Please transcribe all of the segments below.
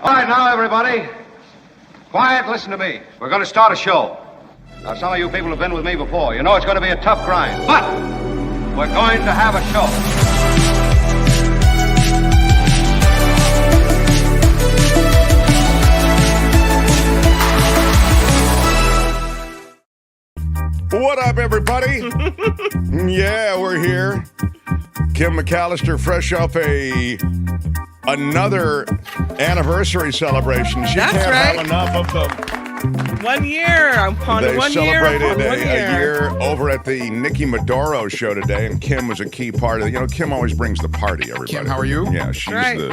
All right, now, everybody. Quiet, listen to me. We're going to start a show. Now, some of you people have been with me before. You know it's going to be a tough grind. But we're going to have a show. What up, everybody? Yeah, we're here. Kim McAllister, fresh off another anniversary celebration. She That's can't right. have enough of them. 1 year. I'm on They 1 year. celebrated upon 1 a year over at the Nikki Maduro show today, and Kim was a key part of it. You know, Kim always brings the party, everybody. Kim, how are you? Yeah, she's Right.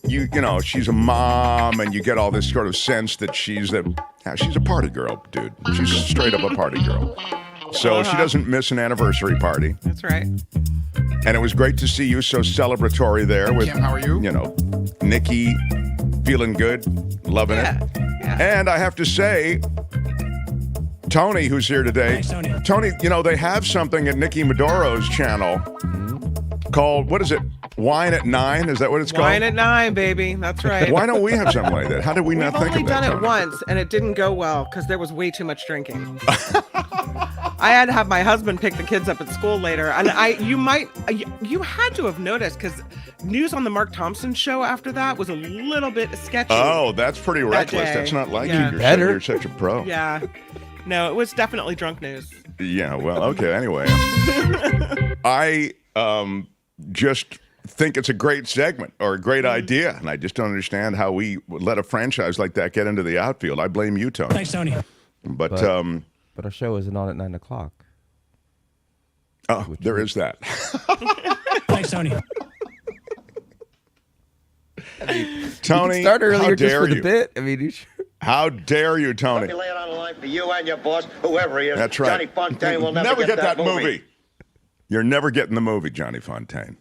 you know, she's a mom, and you get all this sort of sense that she's a party girl, dude. She's straight up a party girl. So she doesn't miss an anniversary party. That's right. And it was great to see you so celebratory there with, Kim, how are you? You know, Nikki feeling good, loving it. Yeah. And I have to say, Tony, who's here today. Thanks, Tony. Tony, you know, they have something at Nikki Maduro's channel called, what is it? Wine at 9? Is that what it's called? Wine at 9, baby. That's right. Why don't we have something like that? How did we not We've think only of that? done it Tony? once, and it didn't go well because there was way too much drinking. I had to have my husband pick the kids up at school later, and you had to have noticed because news on the Mark Thompson show after that was a little bit sketchy. Oh, that's pretty reckless. day. That's not like Yeah. you. Better. You're such a pro. Yeah. No, it was definitely drunk news. Yeah, well, okay, anyway. I just think it's a great segment or a great idea, and I just don't understand how we would let a franchise like that get into the outfield. I blame you, Tony. Thanks, Tony. But our show isn't on at 9 o'clock. oh, there is that. Thanks, Tony. Tony, Start earlier how just dare for the you? bit. I mean, How dare you, Tony? Lay it on the line for you and your boss, whoever he is. That's right. Johnny Fontaine will never get that movie. You're never getting the movie, Johnny Fontaine.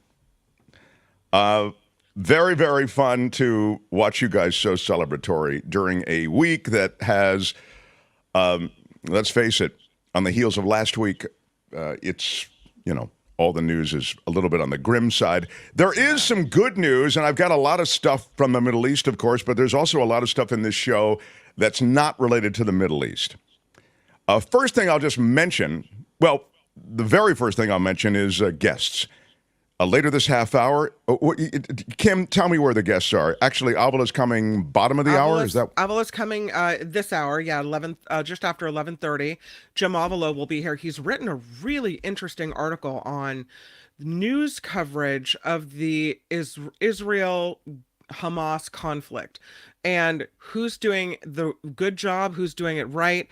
Very, very fun to watch you guys so celebratory during a week that has, let's face it, on the heels of last week, it's, you know, all the news is a little bit on the grim side. There is some good news, and I've got a lot of stuff from the Middle East, of course, but there's also a lot of stuff in this show that's not related to the Middle East. First thing I'll just mention, well, the very first thing I'll mention is guests. Later this half hour, Kim, tell me where the guests are. Actually, Avila's coming bottom of the hour. Is that Avila's coming this hour? Yeah, 11, just after 11:30. Jim Avila will be here. He's written a really interesting article on news coverage of the Israel Hamas conflict and who's doing the good job, who's doing it right.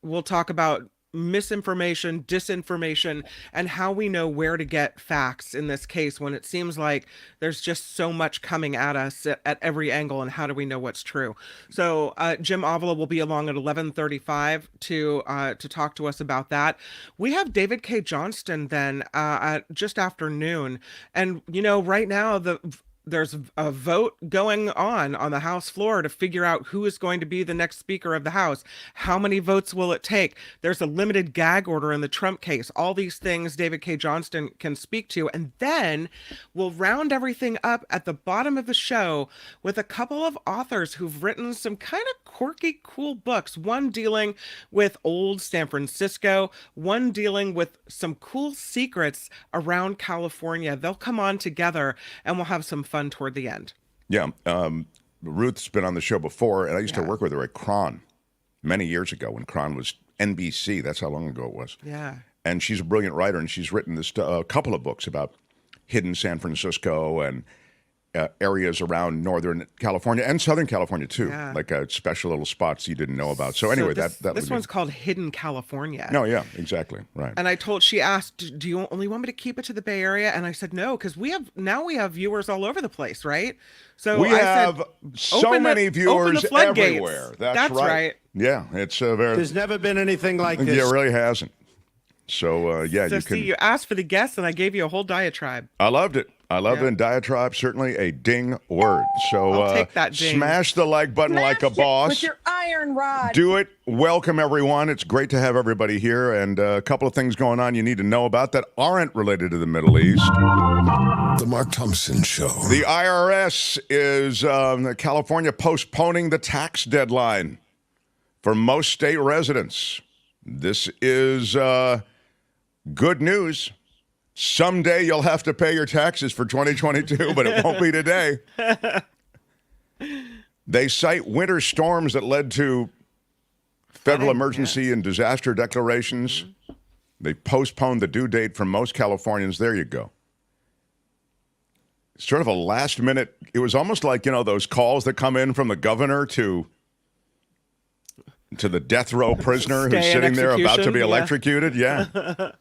We'll talk about misinformation, disinformation, and how we know where to get facts in this case when it seems like there's just so much coming at us at every angle, and how do we know what's true? So Jim Avila will be along at 11:35 to talk to us about that. We have David Cay Johnston then at just after noon, and you know, right now there's a vote going on the House floor to figure out who is going to be the next Speaker of the House. How many votes will it take? There's a limited gag order in the Trump case. All these things David Cay Johnston can speak to. And then we'll round everything up at the bottom of the show with a couple of authors who've written some kind of quirky, cool books. One dealing with old San Francisco, one dealing with some cool secrets around California. They'll come on together and we'll have some fun toward the end. Yeah. Ruth's been on the show before, and I used to work with her at Cron many years ago when Cron was NBC. That's how long ago it was. Yeah. And she's a brilliant writer, and she's written this a couple of books about hidden San Francisco and areas around Northern California and Southern California too, like special little spots you didn't know about. So anyway, this one's called Hidden California. No, yeah, exactly, right. And she asked, "Do you only want me to keep it to the Bay Area?" And I said, "No, because we have viewers all over the place, right?" So we have so many viewers everywhere. That's right. Yeah, it's very. There's never been anything like this. It really hasn't. So yeah, so you can. You asked for the guests, and I gave you a whole diatribe. I loved it. I love it. And diatribe, certainly a ding word. So I'll take that ding. Smash the like button like a boss. With your iron rod. Do it. Welcome, everyone. It's great to have everybody here. And a couple of things going on you need to know about that aren't related to the Middle East. The Mark Thompson Show. The IRS is California postponing the tax deadline for most state residents. This is good news. Someday you'll have to pay your taxes for 2022, but it won't be today. They cite winter storms that led to federal emergency and disaster declarations. They postponed the due date for most Californians. There you go. Sort of a last minute. It was almost like, those calls that come in from the governor to the death row prisoner who's sitting there about to be electrocuted. Yeah.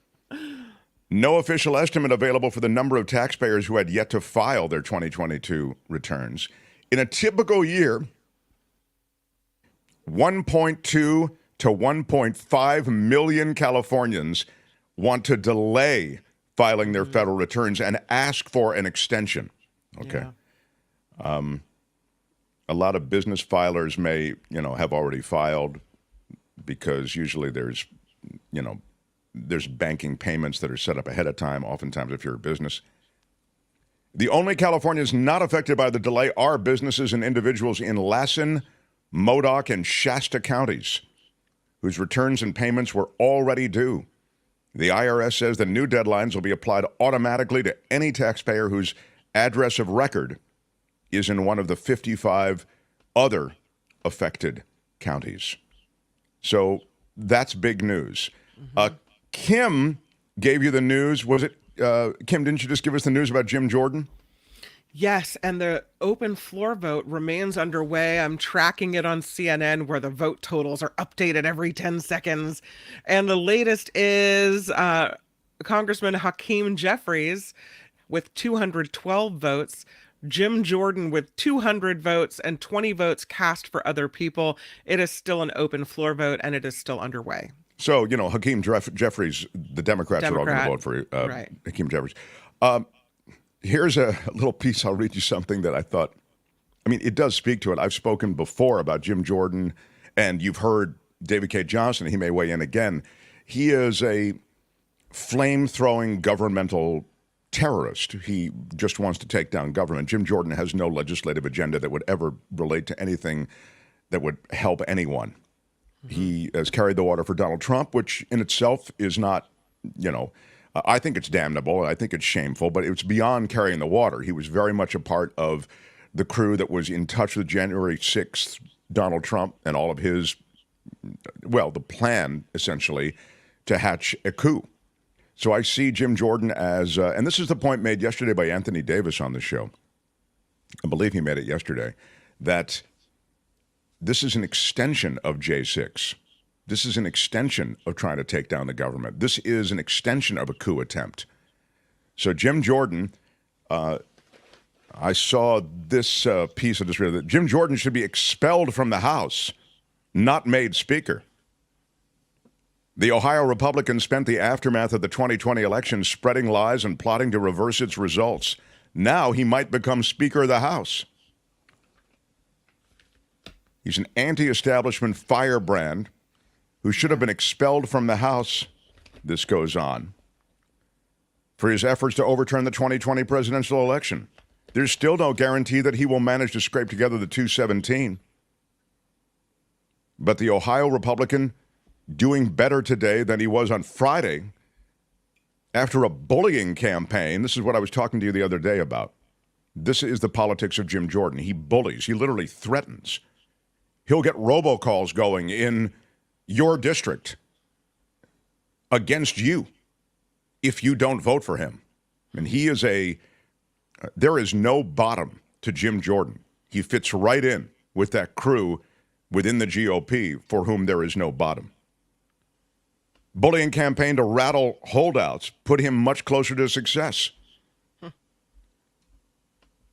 No official estimate available for the number of taxpayers who had yet to file their 2022 returns. In a typical year, 1.2 to 1.5 million Californians want to delay filing their federal returns and ask for an extension. Okay. Yeah. A lot of business filers may, have already filed because usually there's banking payments that are set up ahead of time, oftentimes if you're a business. The only Californians not affected by the delay are businesses and individuals in Lassen, Modoc, and Shasta counties, whose returns and payments were already due. The IRS says the new deadlines will be applied automatically to any taxpayer whose address of record is in one of the 55 other affected counties. So that's big news. Kim gave you the news. Was it, Kim, didn't you just give us the news about Jim Jordan? Yes, and the open floor vote remains underway. I'm tracking it on CNN where the vote totals are updated every 10 seconds. And the latest is Congressman Hakeem Jeffries with 212 votes, Jim Jordan with 200 votes, and 20 votes cast for other people. It is still an open floor vote, and it is still underway. So, Hakeem Jeffries, the Democrats are all going to vote for right. Hakeem Jeffries. Here's a little piece. I'll read you something that I thought, it does speak to it. I've spoken before about Jim Jordan, and you've heard David Cay Johnston. He may weigh in again. He is a flame-throwing governmental terrorist. He just wants to take down government. Jim Jordan has no legislative agenda that would ever relate to anything that would help anyone. He has carried the water for Donald Trump, which in itself is not, I think it's damnable. I think it's shameful, but it's beyond carrying the water. He was very much a part of the crew that was in touch with January 6th, Donald Trump, and all of his, the plan, essentially, to hatch a coup. So I see Jim Jordan as, and this is the point made yesterday by Anthony Davis on the show. I believe he made it yesterday, that this is an extension of J6. This is an extension of trying to take down the government. This is an extension of a coup attempt. So Jim Jordan, I saw this piece of this, that Jim Jordan should be expelled from the House, not made Speaker. The Ohio Republicans spent the aftermath of the 2020 election spreading lies and plotting to reverse its results. Now he might become Speaker of the House. He's an anti-establishment firebrand who should have been expelled from the House, this goes on, for his efforts to overturn the 2020 presidential election. There's still no guarantee that he will manage to scrape together the 217. But the Ohio Republican doing better today than he was on Friday after a bullying campaign. This is what I was talking to you the other day about. This is the politics of Jim Jordan. He bullies. He literally threatens. He'll get robocalls going in your district against you if you don't vote for him. And he is there is no bottom to Jim Jordan. He fits right in with that crew within the GOP for whom there is no bottom. Bullying campaign to rattle holdouts put him much closer to success.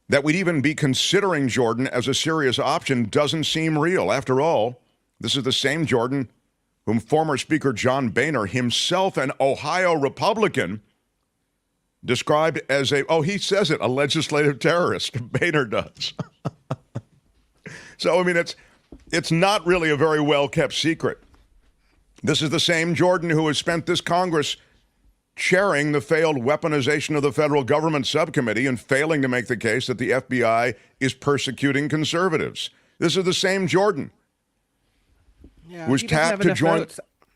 That we'd even be considering Jordan as a serious option doesn't seem real. After all, this is the same Jordan whom former Speaker John Boehner, himself an Ohio Republican, described as he says it, a legislative terrorist. Boehner does. So, It's not really a very well-kept secret. This is the same Jordan who has spent this Congress chairing the failed weaponization of the federal government subcommittee and failing to make the case that the FBI is persecuting conservatives. This is the same Jordan who was tapped to join.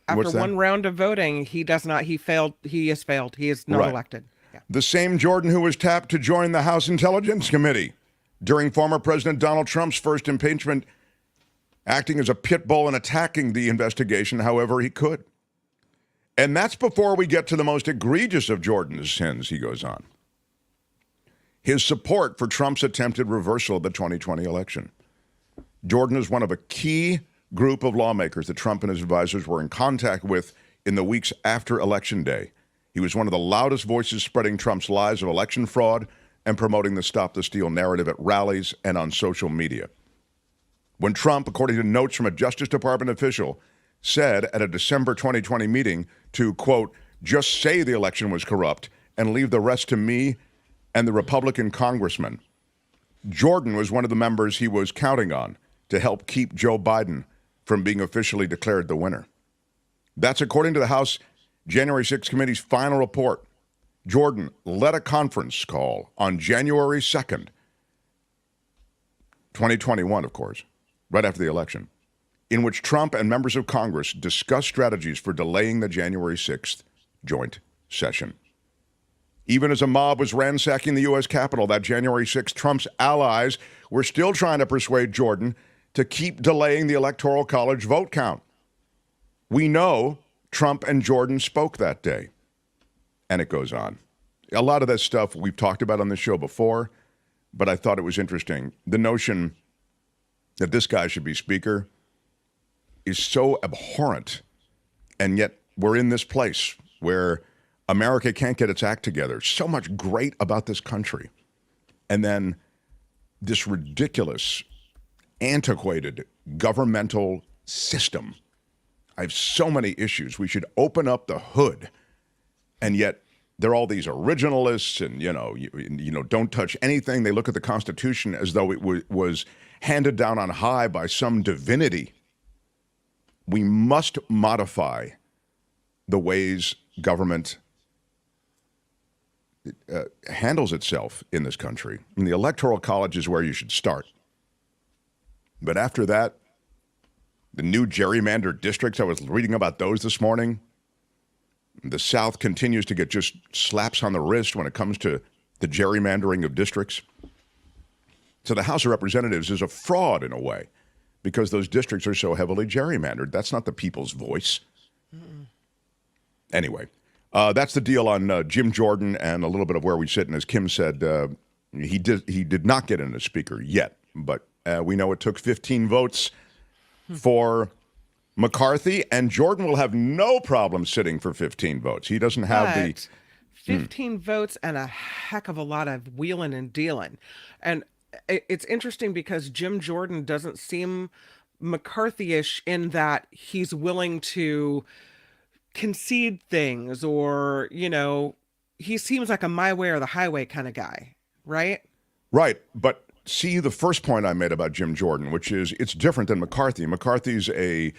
After one round of voting, he does not. He failed. He has failed. He is not elected. Yeah. The same Jordan who was tapped to join the House Intelligence Committee during former President Donald Trump's first impeachment, acting as a pit bull and attacking the investigation however he could. And that's before we get to the most egregious of Jordan's sins, he goes on. His support for Trump's attempted reversal of the 2020 election. Jordan is one of a key group of lawmakers that Trump and his advisors were in contact with in the weeks after Election Day. He was one of the loudest voices spreading Trump's lies of election fraud and promoting the Stop the Steal narrative at rallies and on social media. When Trump, according to notes from a Justice Department official, said at a December 2020 meeting to, quote, just say the election was corrupt and leave the rest to me and the Republican congressman, Jordan was one of the members he was counting on to help keep Joe Biden from being officially declared the winner. That's according to the House January 6th committee's final report. Jordan led a conference call on January 2nd, 2021, of course, right after the election, in which Trump and members of Congress discussed strategies for delaying the January 6th joint session. Even as a mob was ransacking the U.S. Capitol that January 6th, Trump's allies were still trying to persuade Jordan to keep delaying the Electoral College vote count. We know Trump and Jordan spoke that day. And it goes on. A lot of that stuff we've talked about on this show before, but I thought it was interesting. The notion that this guy should be speaker is so abhorrent, and yet we're in this place where America can't get its act together. So much great about this country. And then this ridiculous, antiquated governmental system. I have so many issues. We should open up the hood. And yet there are all these originalists and, you know, don't touch anything. They look at the Constitution as though it was handed down on high by some divinity. We must modify the ways government handles itself in this country. And the Electoral College is where you should start. But after that, the new gerrymandered districts, I was reading about those this morning. The South continues to get just slaps on the wrist when it comes to the gerrymandering of districts. So the House of Representatives is a fraud in a way because those districts are so heavily gerrymandered. That's not the people's voice. Anyway, that's the deal on Jim Jordan and a little bit of where we sit. And as Kim said, he did not get in as speaker yet, but we know it took 15 votes for McCarthy, and Jordan will have no problem sitting for 15 votes. He doesn't have the 15 votes and a heck of a lot of wheeling and dealing. And it's interesting because Jim Jordan doesn't seem McCarthy-ish in that he's willing to concede things or, you know, he seems like a my way or the highway kind of guy, right? Right, but see the first point I made about Jim Jordan, which is it's different than McCarthy. McCarthy's a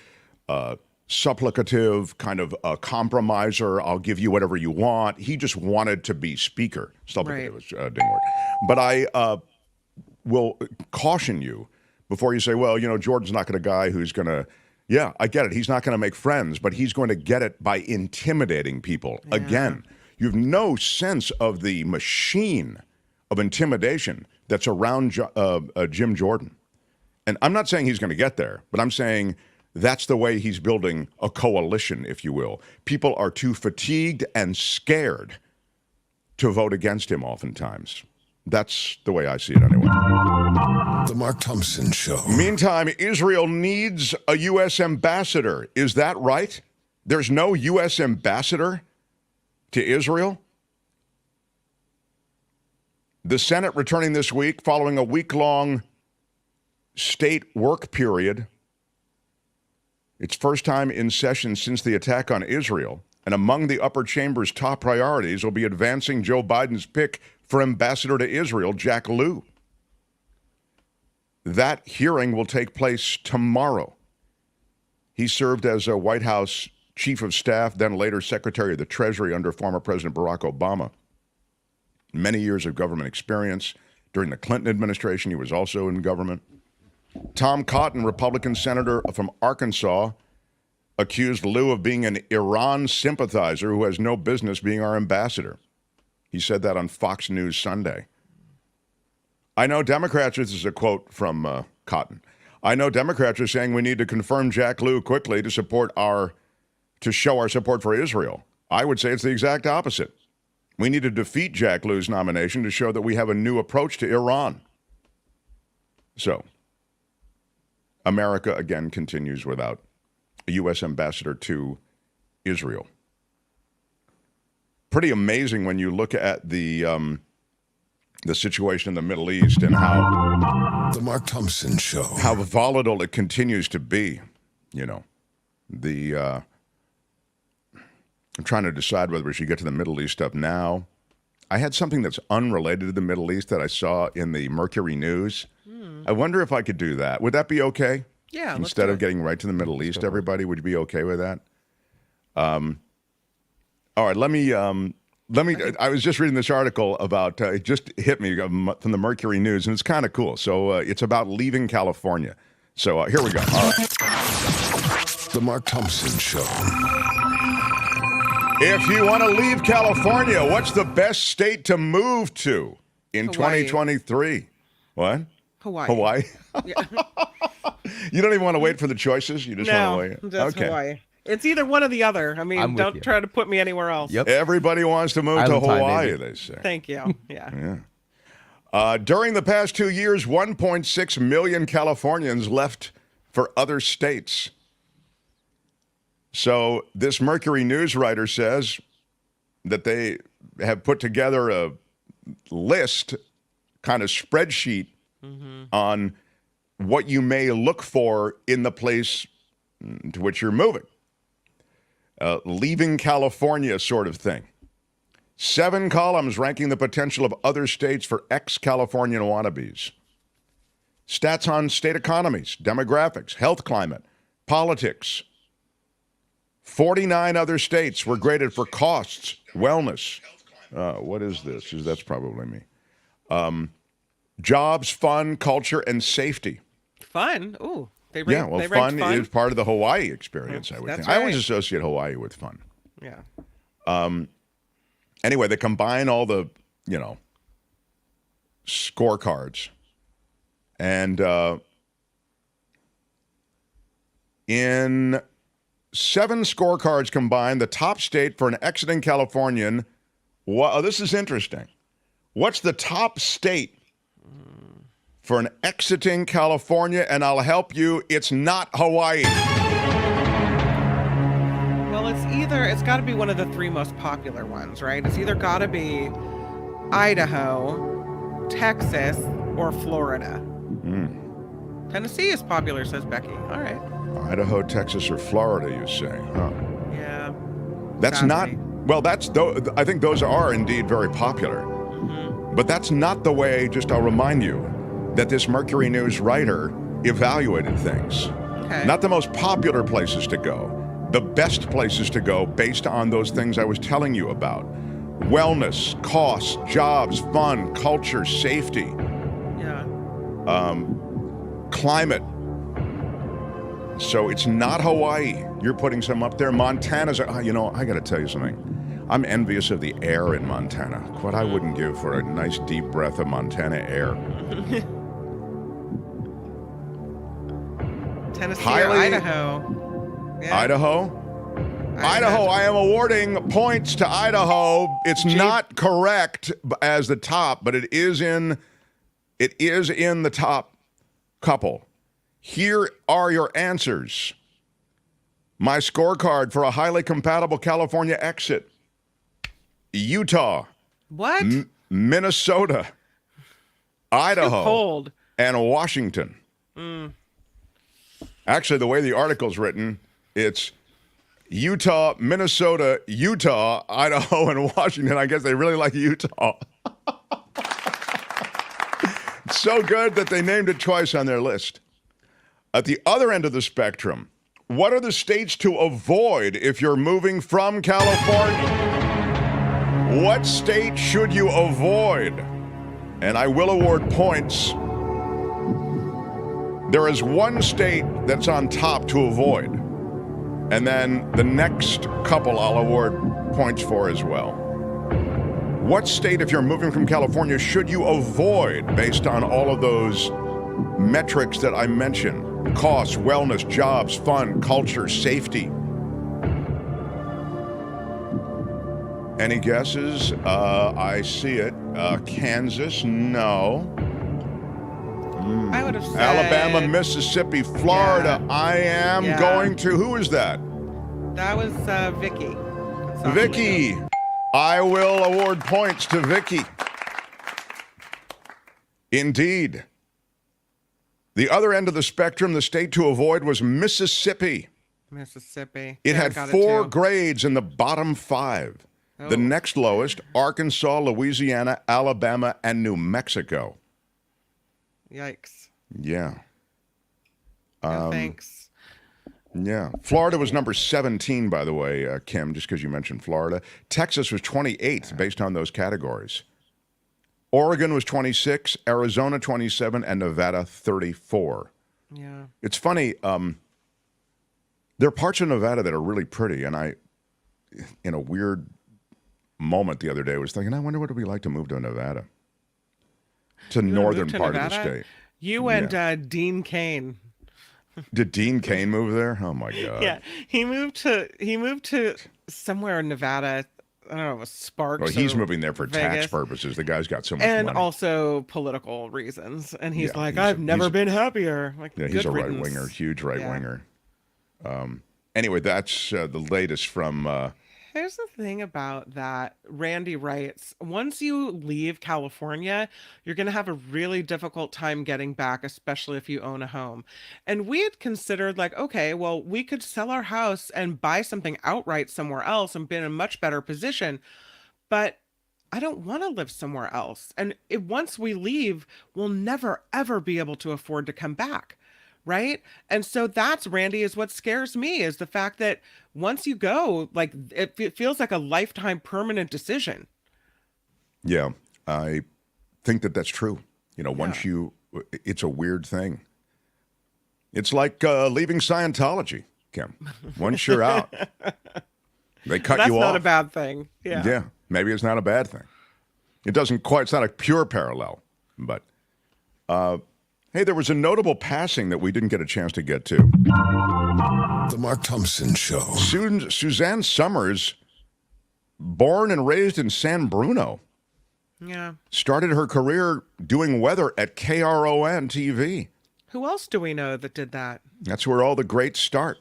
supplicative, kind of a compromiser. I'll give you whatever you want. He just wanted to be speaker. Supplicative didn't work. But I will caution you before you say, well, you know, Jordan's not going to guy who's going to, yeah, I get it. He's not going to make friends, but he's going to get it by intimidating people. Yeah. Again, you have no sense of the machine of intimidation that's around Jim Jordan. And I'm not saying he's going to get there, but I'm saying that's the way he's building a coalition, if you will. People are too fatigued and scared to vote against him oftentimes. That's the way I see it anyway. The Mark Thompson Show. Meantime, Israel needs a U.S. ambassador. Is that right? There's no U.S. ambassador to Israel? The Senate returning this week following a week-long state work period. It's first time in session since the attack on Israel. And among the upper chamber's top priorities will be advancing Joe Biden's pick for ambassador to Israel, Jack Lew. That hearing will take place tomorrow. He served as a White House Chief of Staff, then later Secretary of the Treasury under former President Barack Obama. Many years of government experience. During the Clinton administration, he was also in government. Tom Cotton, Republican senator from Arkansas, accused Liu of being an Iran sympathizer who has no business being our ambassador. He said that on Fox News Sunday. I know Democrats, this is a quote from Cotton, I know Democrats are saying we need to confirm Jack Liu quickly to show our support for Israel. I would say it's the exact opposite. We need to defeat Jack Liu's nomination to show that we have a new approach to Iran. So, America again continues without a U.S. ambassador to Israel. Pretty amazing when you look at the situation in the Middle East and how The Mark Thompson Show. How volatile it continues to be. You know, I'm trying to decide whether we should get to the Middle East stuff now. I had something that's unrelated to the Middle East that I saw in the Mercury News. I wonder if I could do that. Would that be okay? Yeah. Instead of getting right to the Middle East, everybody, would you be okay with that? All right, let me. I was just reading this article about. It just hit me from the Mercury News, and it's kind of cool. So it's about leaving California. So here we go. All right. The Mark Thompson Show. If you want to leave California, what's the best state to move to in Hawaii. 2023? What? Hawaii. Hawaii? Yeah. You don't even want to wait for the choices? You just No, want to wait? that's Hawaii. It's either one or the other. I mean, I'm with don't you. try to put me anywhere else. Yep. Everybody wants to move Island to time, Hawaii, baby. they say. Thank you. Yeah. Yeah. During the past 2 years, 1.6 million Californians left for other states. So this Mercury News writer says that they have put together a list, kind of spreadsheet, on what you may look for in the place to which you're moving. Leaving California sort of thing. 7 columns ranking the potential of other states for ex-Californian wannabes. Stats on state economies, demographics, health climate, politics. 49 other states were graded for costs, wellness. What is this? That's probably me. Jobs, fun, culture, and safety. Fun. Ooh. They Fun is part of the Hawaii experience, I would think. That's I always right. associate Hawaii with fun. Yeah. Anyway, they combine all the, scorecards. And in 7 scorecards combined, the top state for an exiting Californian. This is interesting. What's the top state for an exiting California? And I'll help you. It's not Hawaii. Well, it's got to be one of the 3 most popular ones, right? It's either got to be Idaho, Texas, or Florida. Tennessee is popular, says Becky. All right. Idaho, Texas, or Florida, you say? Huh. Yeah. That's Sadly. I think those are indeed very popular. But that's not the way, I'll remind you, that this Mercury News writer evaluated things. Okay. Not the most popular places to go, the best places to go based on those things I was telling you about. Wellness, costs, jobs, fun, culture, safety, Yeah. climate. So it's not Hawaii. You're putting some up there. Montana's, I got to tell you something. I'm envious of the air in Montana. What I wouldn't give for a nice deep breath of Montana air. Tennessee or Idaho. Yeah. Idaho, I am awarding points to Idaho. It's not correct as the top, but it is in the top couple. Here are your answers. My scorecard for a highly compatible California exit. Utah, What? Minnesota, Idaho, Cold. and Washington. Actually, the way the article's written, it's Utah, Minnesota, Utah, Idaho, and Washington. I guess they really like Utah. so good that they named it twice on their list. At the other end of the spectrum, what are the states to avoid if you're moving from California? What state should you avoid? And I will award points. There is one state that's on top to avoid. And then the next couple I'll award points for as well. What state, if you're moving from California, should you avoid based on all of those metrics that I mentioned? Costs, wellness, jobs, fun, culture, safety. Any guesses? I see it. Kansas, no. I would have said Alabama, Mississippi, Florida. Yeah. I am Yeah. going to. Who is that? that was Vicky. Vicky. I will award points to Vicky. Indeed. The other end of the spectrum, the state to avoid was Mississippi. Mississippi. It Yeah, had got 4 too. grades in the bottom 5. Oh. The next lowest, Arkansas, Louisiana, Alabama, and New Mexico. Yikes. Yeah. No, thanks. Yeah. Florida was number 17, by the way, Kim, just because you mentioned Florida. Texas was 28th based on those categories. Oregon was 26, Arizona 27, and Nevada 34. Yeah. It's funny. There are parts of Nevada that are really pretty, and I, in a weird moment the other day, was thinking, I wonder what it would be like to move to Nevada. It's a You wanna northern move to part of Nevada? the state. You and Dean Cain. Did Dean Cain move there? Oh my God. Yeah, he moved to somewhere in Nevada. I don't know, it was Sparks. Well, he's or moving there for tax Vegas. purposes. The guy's got so much And money. also political reasons. And he's Yeah, like, he's a- I've never been happier. Like, Yeah, good he's a riddance. right-winger, huge right-winger. Anyway, that's the latest from... Here's the thing about that. Randy writes, once you leave California, you're going to have a really difficult time getting back, especially if you own a home. And we had considered like, okay, well, we could sell our house and buy something outright somewhere else and be in a much better position. But I don't want to live somewhere else. And once we leave, we'll never, ever be able to afford to come back. Right. And so that's, Randy, is what scares me, is the fact that once you go, like it feels like a lifetime permanent decision. Yeah, I think that that's true. You know, once you, it's a weird thing. It's like leaving Scientology, Kim. Once you're out, they cut That's you off. not a bad thing. Yeah. Yeah, maybe it's not a bad thing. It doesn't quite, it's not a pure parallel, but hey, there was a notable passing that we didn't get a chance to get to. The Mark Thompson Show. Suzanne Summers, born and raised in San Bruno, Yeah. started her career doing weather at KRON TV. Who else do we know that did that? That's where all the greats start.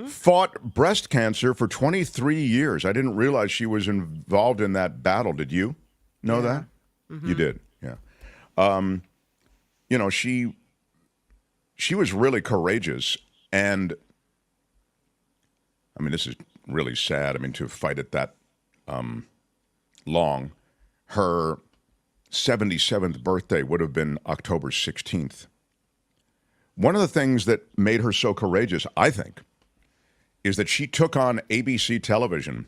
Fought breast cancer for 23 years. I didn't realize she was involved in that battle. Did you know that? You did, yeah. You know, she was really courageous, and I mean, this is really sad. I mean, to fight it that long. Her 77th birthday would have been October 16th. One of the things that made her so courageous, I think, is that she took on ABC television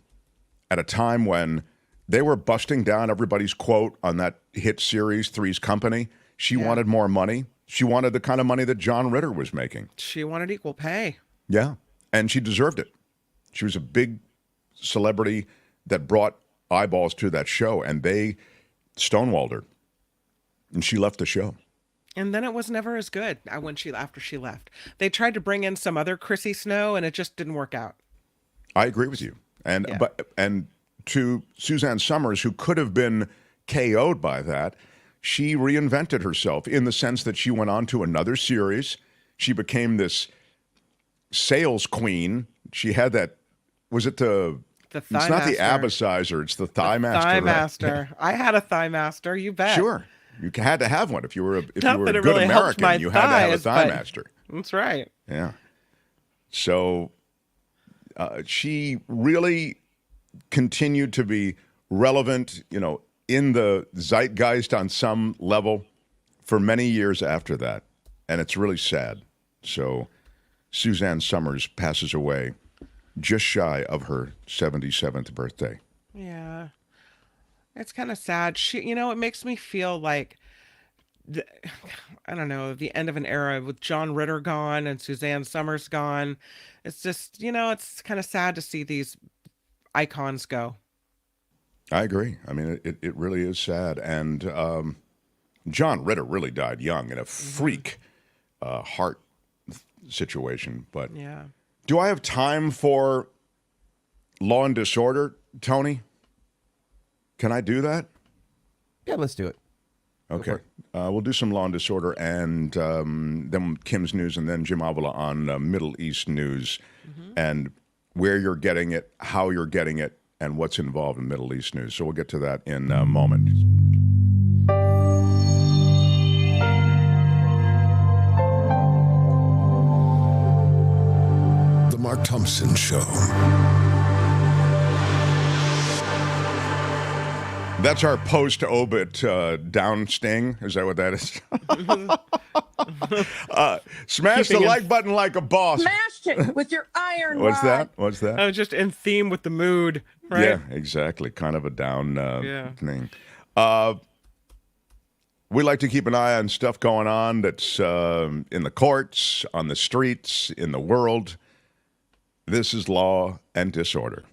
at a time when they were busting down everybody's quote on that hit series, Three's Company. She wanted more money. She wanted the kind of money that John Ritter was making. She wanted equal pay. Yeah, and she deserved it. She was a big celebrity that brought eyeballs to that show, and they stonewalled her, and she left the show. And then it was never as good after she left. They tried to bring in some other Chrissy Snow, and it just didn't work out. I agree with you. And and to Suzanne Summers, who could have been KO'd by that, she reinvented herself in the sense that she went on to another series. She became this sales queen. She had that, was it the Thigh it's not the Master. Abicizer, it's the Thigh Master. Thigh right? Master. I had a Thigh Master, you bet. Sure. You had to have one. If you were a Not that good it really helped American, my you had to have a thighs, Thigh but- Master. That's right. Yeah. So she really continued to be relevant, you know, in the zeitgeist on some level for many years after that, and it's really sad. So Suzanne Summers passes away just shy of her 77th birthday. Yeah. It's kind of sad. It makes me feel like I don't know, the end of an era with John Ritter gone and Suzanne Summers gone. It's just, it's kind of sad to see these icons go. I agree. I mean, it really is sad. And John Ritter really died young in a freak heart situation. But yeah. Do I have time for Law and Disorder, Tony? Can I do that? Yeah, let's do it. Okay. We'll do some Law and Disorder and then Kim's News and then Jim Avila on Middle East news and where you're getting it, how you're getting it, and what's involved in Middle East news. So we'll get to that in a moment. The Mark Thompson Show. That's our post-obit down sting. Is that what that is? Smash the like button like a boss. Smashed it with your iron What's rod. that? What's that? Oh, just in theme with the mood, right? Yeah, exactly. Kind of a down thing. We like to keep an eye on stuff going on that's in the courts, on the streets, in the world. This is Law and Disorder.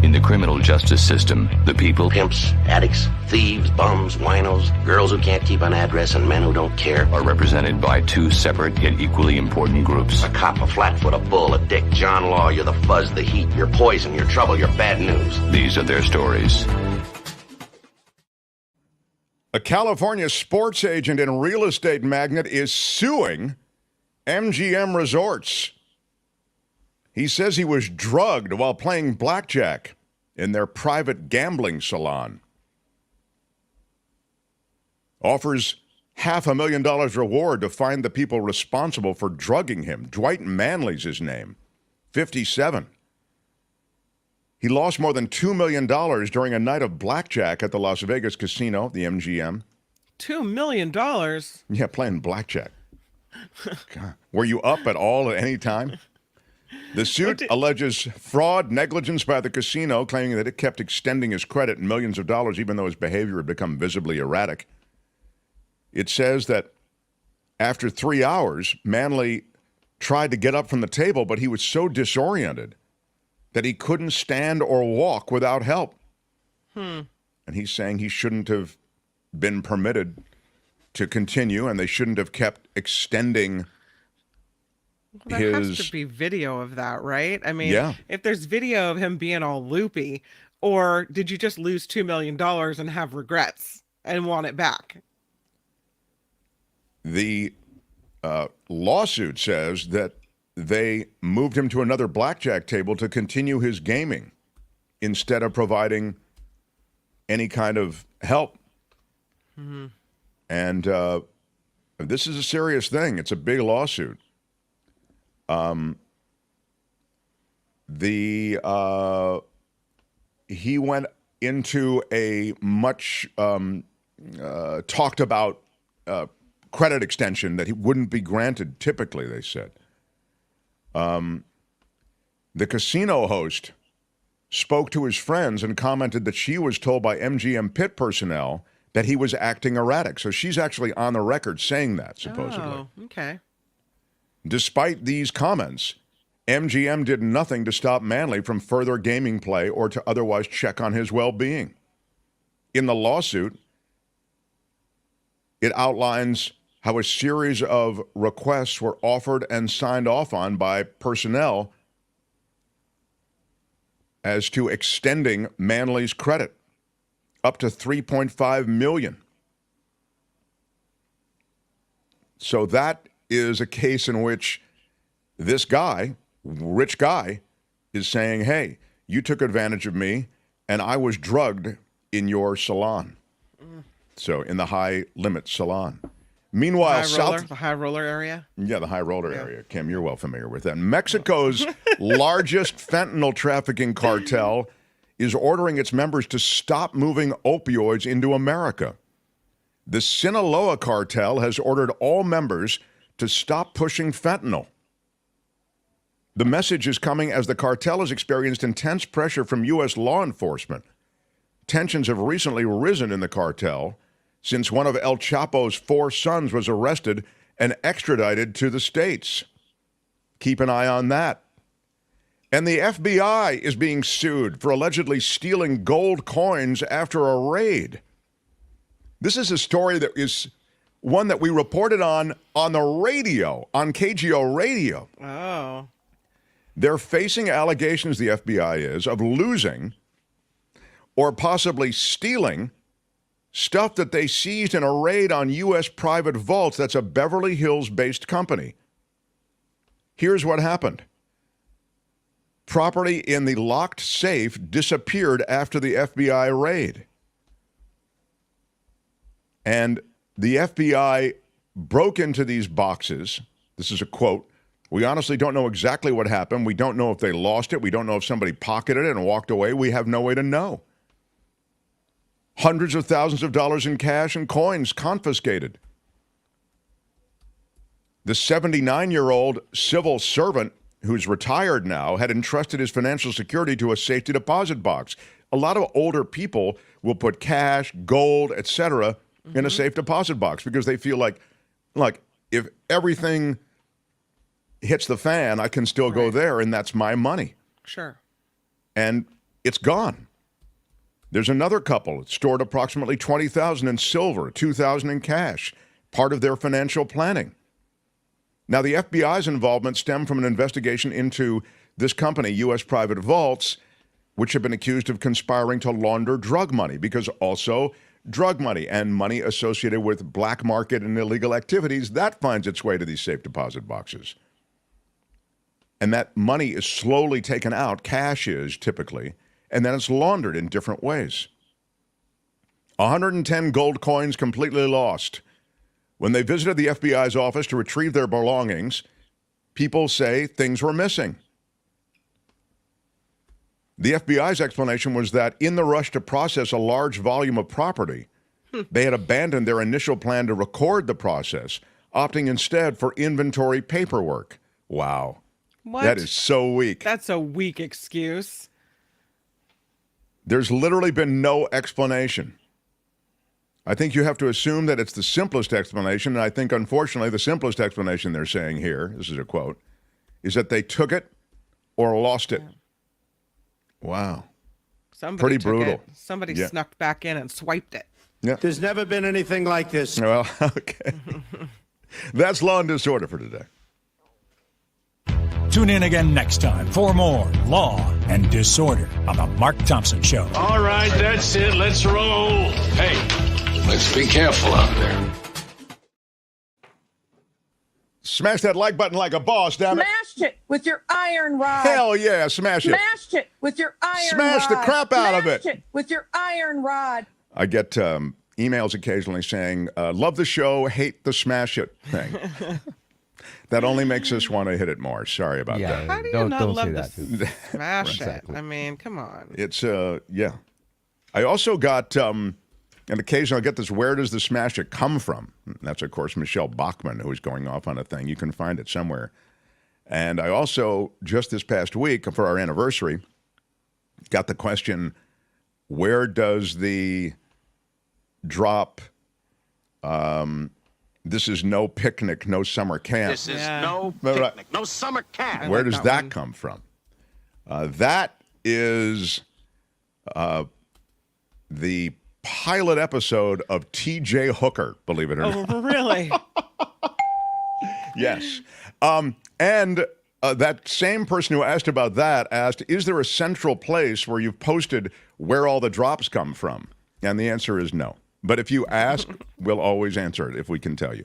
In the criminal justice system, the people, pimps, addicts, thieves, bums, winos, girls who can't keep an address, and men who don't care, are represented by two separate yet equally important groups. A cop, a flatfoot, a bull, a dick, John Law. You're the fuzz, the heat, you're poison, you're trouble, you're bad news. These are their stories. A California sports agent and real estate magnate is suing MGM Resorts. He says he was drugged while playing blackjack in their private gambling salon. Offers $500,000 reward to find the people responsible for drugging him. Dwight Manley's his name, 57. He lost more than $2 million during a night of blackjack at the Las Vegas casino, the MGM. $2 million? Yeah, playing blackjack. God. Were you up at all at any time? The suit alleges fraud, negligence by the casino, claiming that it kept extending his credit millions of dollars even though his behavior had become visibly erratic. It says that after 3 hours, Manley tried to get up from the table, but he was so disoriented that he couldn't stand or walk without help. And he's saying he shouldn't have been permitted to continue, and they shouldn't have kept extending there has to be video of that, right? I mean, if there's video of him being all loopy, or did you just lose $2 million and have regrets and want it back? The lawsuit says that they moved him to another blackjack table to continue his gaming instead of providing any kind of help. And this is a serious thing. It's a big lawsuit. He went into a much talked about credit extension that he wouldn't be granted typically, they said. The casino host spoke to his friends and commented that she was told by MGM pit personnel that he was acting erratic. So she's actually on the record saying that, supposedly. Oh, okay. Despite these comments, MGM did nothing to stop Manley from further gaming play or to otherwise check on his well-being. In the lawsuit, it outlines how a series of requests were offered and signed off on by personnel as to extending Manley's credit up to $3.5 million. So that is a case in which this guy, rich guy, is saying, hey, you took advantage of me and I was drugged in your salon. So in the high limit salon. Meanwhile, the high roller area? Yeah, the high roller area. Kim, you're well familiar with that. Mexico's largest fentanyl trafficking cartel is ordering its members to stop moving opioids into America. The Sinaloa cartel has ordered all members to stop pushing fentanyl. The message is coming as the cartel has experienced intense pressure from U.S. law enforcement. Tensions have recently risen in the cartel since one of El Chapo's 4 sons was arrested and extradited to the States. Keep an eye on that. And the FBI is being sued for allegedly stealing gold coins after a raid. This is a story that is one that we reported on the radio, on KGO radio. Oh. They're facing allegations, the FBI is, of losing or possibly stealing stuff that they seized in a raid on U.S. private vaults. That's a Beverly Hills-based company. Here's what happened. Property in the locked safe disappeared after the FBI raid. And the FBI broke into these boxes. This is a quote. We honestly don't know exactly what happened. We don't know if they lost it. We don't know if somebody pocketed it and walked away. We have no way to know. Hundreds of thousands of dollars in cash and coins confiscated. The 79-year-old civil servant, who's retired now, had entrusted his financial security to a safety deposit box. A lot of older people will put cash, gold, etc., in a safe deposit box because they feel like if everything hits the fan, I can still go there, and that's my money. Sure. And it's gone. There's another couple that stored approximately $20,000 in silver, $2,000 in cash, part of their financial planning. Now, the FBI's involvement stemmed from an investigation into this company, U.S. Private Vaults, which have been accused of conspiring to launder drug money, because also drug money and money associated with black market and illegal activities, that finds its way to these safe deposit boxes. And that money is slowly taken out, cash is typically, and then it's laundered in different ways. 110 gold coins completely lost. When they visited the FBI's office to retrieve their belongings, people say things were missing. The FBI's explanation was that in the rush to process a large volume of property, they had abandoned their initial plan to record the process, opting instead for inventory paperwork. Wow. What? That is so weak. That's a weak excuse. There's literally been no explanation. I think you have to assume that it's the simplest explanation, and I think, unfortunately, the simplest explanation they're saying here, this is a quote, is that they took it or lost it. Wow. Somebody Pretty brutal. Somebody snuck back in and swiped it. Yeah. There's never been anything like this. Well, okay. That's Law and Disorder for today. Tune in again next time for more Law and Disorder on The Mark Thompson Show. All right, that's it. Let's roll. Hey, let's be careful out there. Smash that like button like a boss, damn it. Smashed it with your iron rod. Hell yeah, smash it. Smashed it with your iron Smash rod. the crap out of it. Smashed it with your iron rod. I get emails occasionally saying, love the show, hate the smash it thing. That only makes us want to hit it more. Sorry about that. How do you Don't not love say the that. smash it? I mean, come on. It's, yeah. I also got, and occasionally I get this, where does the smash it come from? That's, of course, Michelle Bachmann, who's going off on a thing. You can find it somewhere. And I also, just this past week, for our anniversary, got the question, where does the drop, this is no picnic, no summer camp. This is no picnic, no summer camp. Where does that come from? That is the pilot episode of T.J. Hooker, believe it or not. Oh, really? Yes. And that same person who asked about that asked, is there a central place where you've posted where all the drops come from? And the answer is no. But if you ask, we'll always answer it if we can tell you.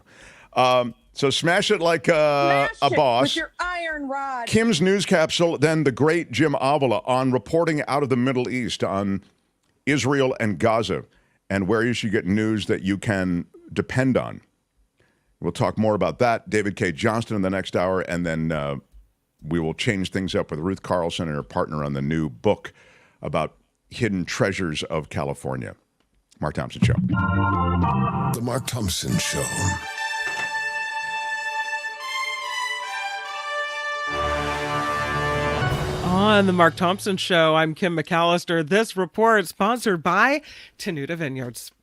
So smash it like a boss. With your iron rod. Kim's news capsule, then the great Jim Avila on reporting out of the Middle East on Israel and Gaza and where you should get news that you can depend on. We'll talk more about that. David Cay Johnston in the next hour, and then we will change things up with Ruth Carlson and her partner on the new book about hidden treasures of California. Mark Thompson Show. The Mark Thompson Show. On the Mark Thompson Show, I'm Kim McAllister. This report sponsored by Tenuta Vineyards.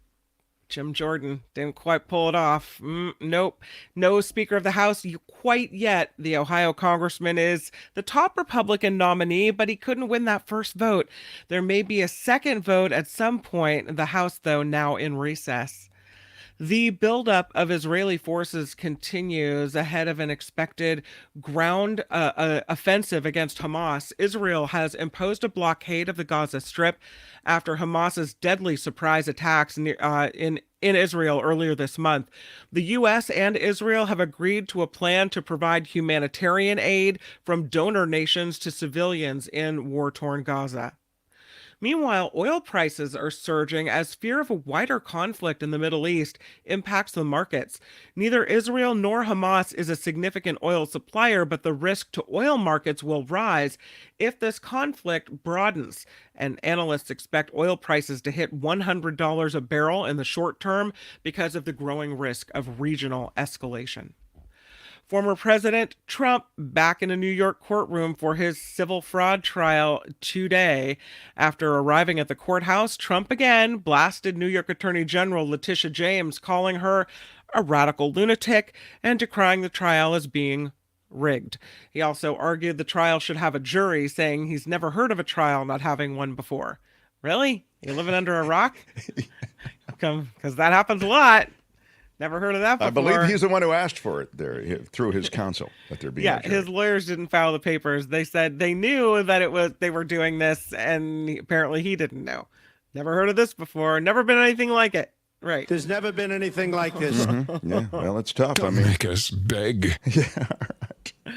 Jim Jordan didn't quite pull it off. Nope. No Speaker of the House quite yet. The Ohio congressman is the top Republican nominee, but he couldn't win that first vote. There may be a second vote at some point. The House, though, now in recess. The buildup of Israeli forces continues ahead of an expected ground offensive against Hamas. Israel has imposed a blockade of the Gaza Strip after Hamas's deadly surprise attacks in Israel earlier this month. The U.S. and Israel have agreed to a plan to provide humanitarian aid from donor nations to civilians in war-torn Gaza. Meanwhile, oil prices are surging as fear of a wider conflict in the Middle East impacts the markets. Neither Israel nor Hamas is a significant oil supplier, but the risk to oil markets will rise if this conflict broadens. And analysts expect oil prices to hit $100 a barrel in the short term because of the growing risk of regional escalation. Former President Trump back in a New York courtroom for his civil fraud trial today. After arriving at the courthouse, Trump again blasted New York Attorney General Letitia James, calling her a radical lunatic and decrying the trial as being rigged. He also argued the trial should have a jury, saying he's never heard of a trial not having one before. Really? You living under a rock? Because that happens a lot. Never heard of that before. I believe he's the one who asked for it there through his counsel that there be. Yeah, his lawyers didn't file the papers. They said they knew that they were doing this, and apparently he didn't know. Never heard of this before. Never been anything like it. Right. There's never been anything like this. Mm-hmm. Yeah, well, it's tough. Don't make us beg. Yeah, all right.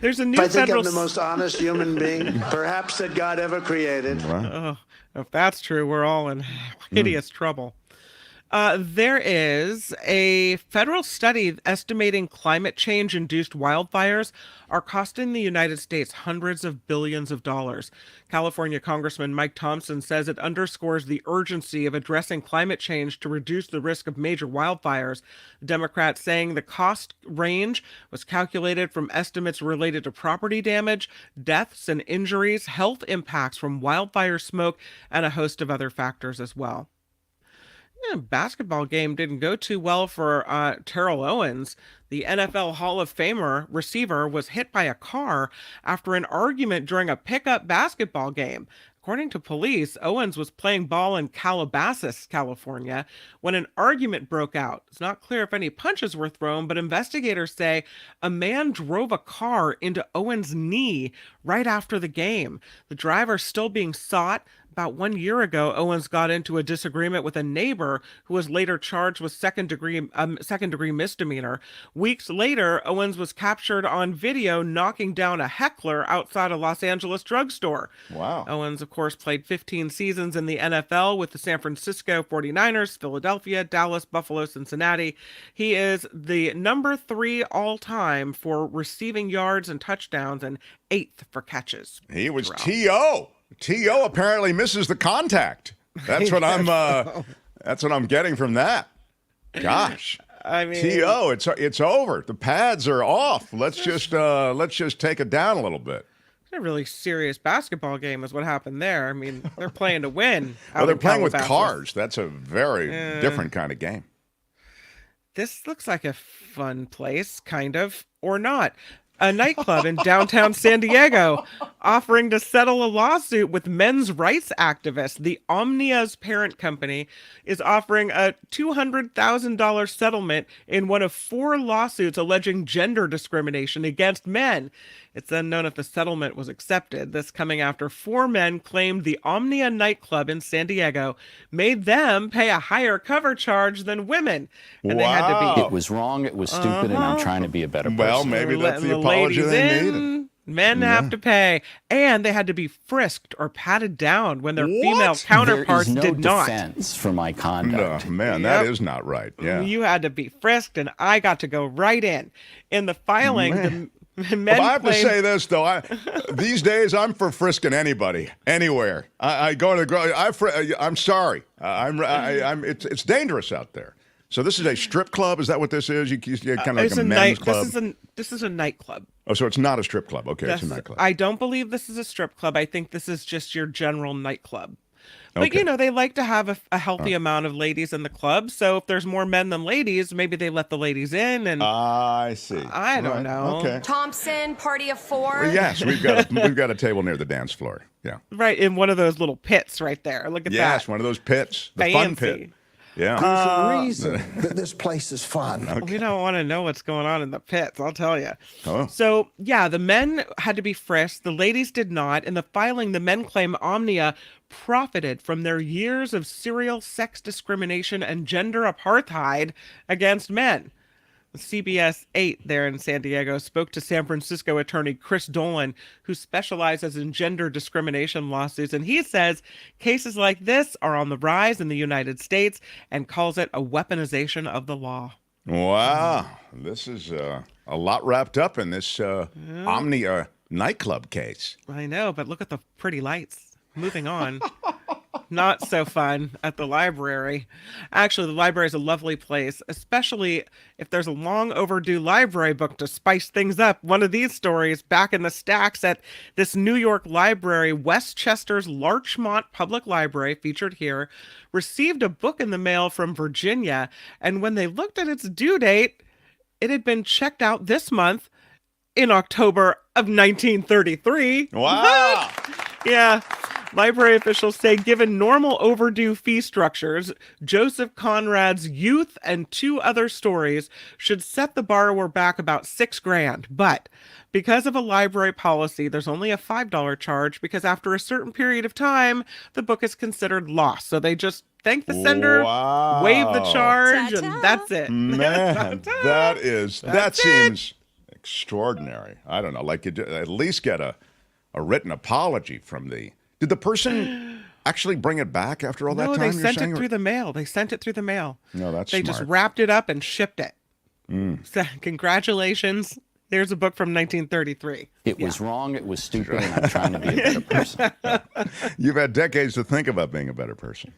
There's a new I think federal... I'm the most honest human being, perhaps, that God ever created. Wow. Oh, if that's true, we're all in hideous trouble. There is a federal study estimating climate change-induced wildfires are costing the United States hundreds of billions of dollars. California Congressman Mike Thompson says it underscores the urgency of addressing climate change to reduce the risk of major wildfires. Democrats saying the cost range was calculated from estimates related to property damage, deaths and injuries, health impacts from wildfire smoke, and a host of other factors as well. Basketball game didn't go too well for Terrell Owens. The NFL Hall of Famer receiver was hit by a car after an argument during a pickup basketball game. According to police, Owens was playing ball in Calabasas, California, when an argument broke out. It's not clear if any punches were thrown, but investigators say a man drove a car into Owens' knee right after the game. The driver still being sought. About 1 year ago, Owens got into a disagreement with a neighbor who was later charged with second-degree misdemeanor. Weeks later, Owens was captured on video knocking down a heckler outside a Los Angeles drugstore. Wow. Owens, of course, played 15 seasons in the NFL with the San Francisco 49ers, Philadelphia, Dallas, Buffalo, Cincinnati. He is the number 3 all-time for receiving yards and touchdowns and 8th for catches. He was T.O. T.O. apparently misses the contact. That's what I'm getting from that. Gosh. I mean, T.O. It's over. The pads are off. Let's just take it down a little bit. A really serious basketball game is what happened there. I mean, they're playing to win. Well, they're playing with cars. That's a very different kind of game. This looks like a fun place, kind of, or not. A nightclub in downtown San Diego offering to settle a lawsuit with men's rights activists. The Omnia's parent company is offering a $200,000 settlement in one of 4 lawsuits alleging gender discrimination against men. It's unknown if the settlement was accepted. This coming after 4 men claimed the Omnia nightclub in San Diego made them pay a higher cover charge than women. And they had to be... It was wrong, it was stupid, and I'm trying to be a better person. Well, maybe that's the apology they needed. Men have to pay, and they had to be frisked or patted down when their female counterparts did not. There is no defense for my conduct. No, man, that is not right. Yeah, you had to be frisked, and I got to go right in. In the filing, Men Well, I have to claim- say this though. These days, I'm for frisking anybody, anywhere. I go to the I'm sorry. It's dangerous out there. So this is a strip club. Is that what this is? You kind of like It's a men's night. club. This is a nightclub. Oh, so it's not a strip club. Okay, it's a nightclub. I don't believe this is a strip club. I think this is just your general nightclub. But, Okay. you know, they like to have a healthy amount of ladies in the club. So if there's more men than ladies, maybe they let the ladies in. And I see. I don't know. Okay. Thompson, party of four. Well, yes, we've got a table near the dance floor. Yeah. Right, in one of those little pits right there. Look at that. Yes, one of those pits. The fun Fancy. pit. Yeah. There's a reason that this place is fun. We don't want to know what's going on in the pits, I'll tell you. Oh. So, yeah, the men had to be frisked. The ladies did not. In the filing, the men claim Omnia profited from their years of serial sex discrimination and gender apartheid against men. CBS 8 there in San Diego spoke to San Francisco attorney Chris Dolan, who specializes in gender discrimination lawsuits, and he says cases like this are on the rise in the United States and calls it a weaponization of the law. Wow. This is a lot wrapped up in this Omnia nightclub case. I know, but look at the pretty lights. Moving on. Not so fun at the library. Actually, the library is a lovely place, especially if there's a long overdue library book to spice things up. One of these stories back in the stacks at this New York library, Westchester's Larchmont Public Library, featured here, received a book in the mail from Virginia, and when they looked at its due date, it had been checked out this month in October of 1933. Wow. Yeah. Library officials say given normal overdue fee structures, Joseph Conrad's Youth and two other stories should set the borrower back about $6,000. But because of a library policy, there's only a $5 charge because after a certain period of time, the book is considered lost. So they just thank the sender, waive the charge, Ta-ta. and that's it. Man, that seems extraordinary. I don't know, like you at least get a written apology from the... Did the person actually bring it back after all that time? No, they sent it through the mail. They sent it through the mail. No, that's They smart. just wrapped it up and shipped it. So, congratulations. Here's a book from 1933. It was wrong, it was stupid, and I'm trying to be a better person. You've had decades to think about being a better person.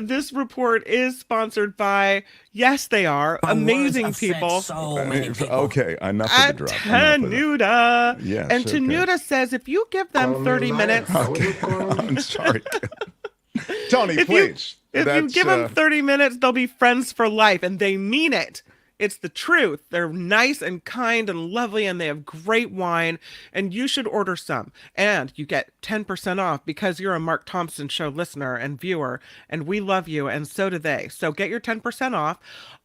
This report is sponsored by, yes, they are, amazing people. Okay, enough of the drop. Tenuta. Yes, And okay. Tenuta says if you give them 30 minutes. I'm sorry. Tony, If please. you give them 30 minutes, they'll be friends for life, and they mean it. It's the truth. They're nice and kind and lovely, and they have great wine, and you should order some. And you get 10% off because you're a Mark Thompson Show listener and viewer, and we love you, and so do they. So get your 10% off.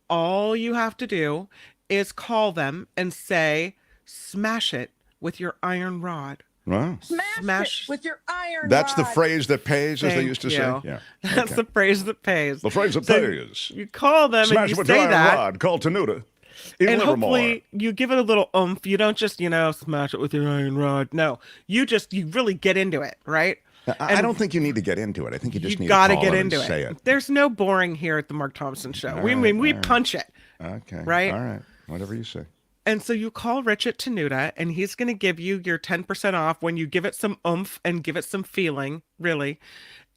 All you have to do is call them and say, smash it with your iron rod. Wow. Smash it with your iron That's the rod. phrase that pays, as they Thank used to you. say. Yeah. That's Okay. the phrase that pays. The phrase that So pays. You call them Smash and you it with say your iron that. rod. Call Tenuta. In And Livermore. hopefully you give it a little oomph. You don't just, smash it with your iron rod. No, you really get into it, right? I don't think you need to get into it. I think you just need gotta to call get them into and say it. There's no boring here at the Mark Thompson Show. All we right. punch it. Okay. Right? All right. Whatever you say. And so you call Rich at Tenuta, and he's going to give you your 10% off when you give it some oomph and give it some feeling, really.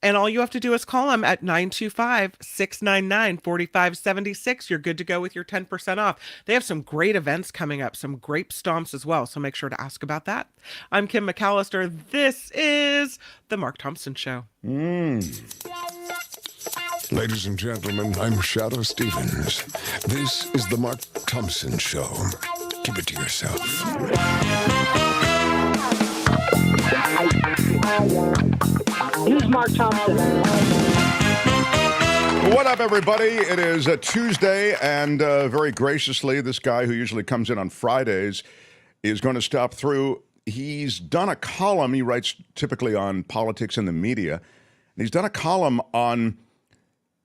And all you have to do is call him at 925-699-4576. You're good to go with your 10% off. They have some great events coming up, some grape stomps as well, so make sure to ask about that. I'm Kim McAllister. This is The Mark Thompson Show. Ladies and gentlemen, I'm Shadow Stevens. This is the Mark Thompson Show. Keep it to yourself. Who's Mark Thompson? What up, everybody? It is a Tuesday, and very graciously, this guy who usually comes in on Fridays is going to stop through. He's done a column. He writes typically on politics and the media. And he's done a column on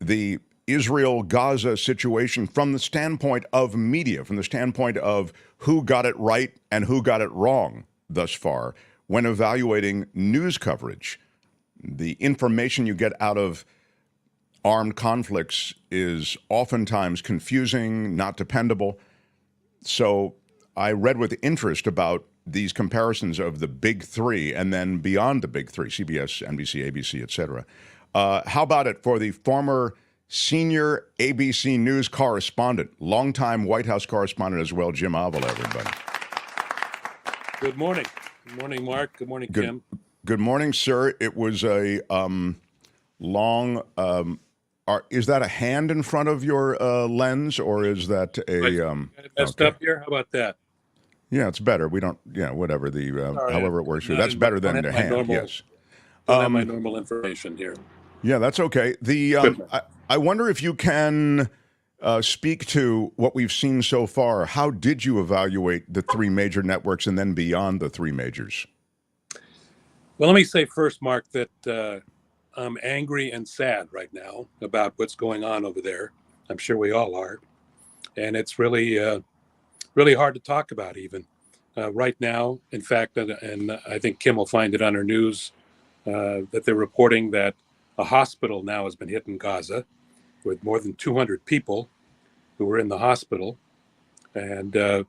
the Israel-Gaza situation from the standpoint of media, from the standpoint of who got it right and who got it wrong thus far when evaluating news coverage. The information you get out of armed conflicts is oftentimes confusing, not dependable. So I read with interest about these comparisons of the big three and then beyond the big three, CBS, NBC, ABC, et cetera. How about it for the former senior ABC News correspondent, longtime White House correspondent as well, Jim Avila, everybody. Good morning. Good morning, Mark. Good morning, Kim. Good morning, sir. It was a long... is that a hand in front of your lens, or is that a... messed up here? How about that? Yeah, it's better. We don't... Yeah, whatever. However it works. That's better than the hand, yes. I don't have my normal information here. Yeah, that's okay. I wonder if you can speak to what we've seen so far. How did you evaluate the three major networks and then beyond the three majors? Well, let me say first, Mark, that I'm angry and sad right now about what's going on over there. I'm sure we all are. And it's really, really hard to talk about even. Right now, in fact, and I think Kim will find it on her news, that they're reporting that a hospital now has been hit in Gaza with more than 200 people who were in the hospital. And the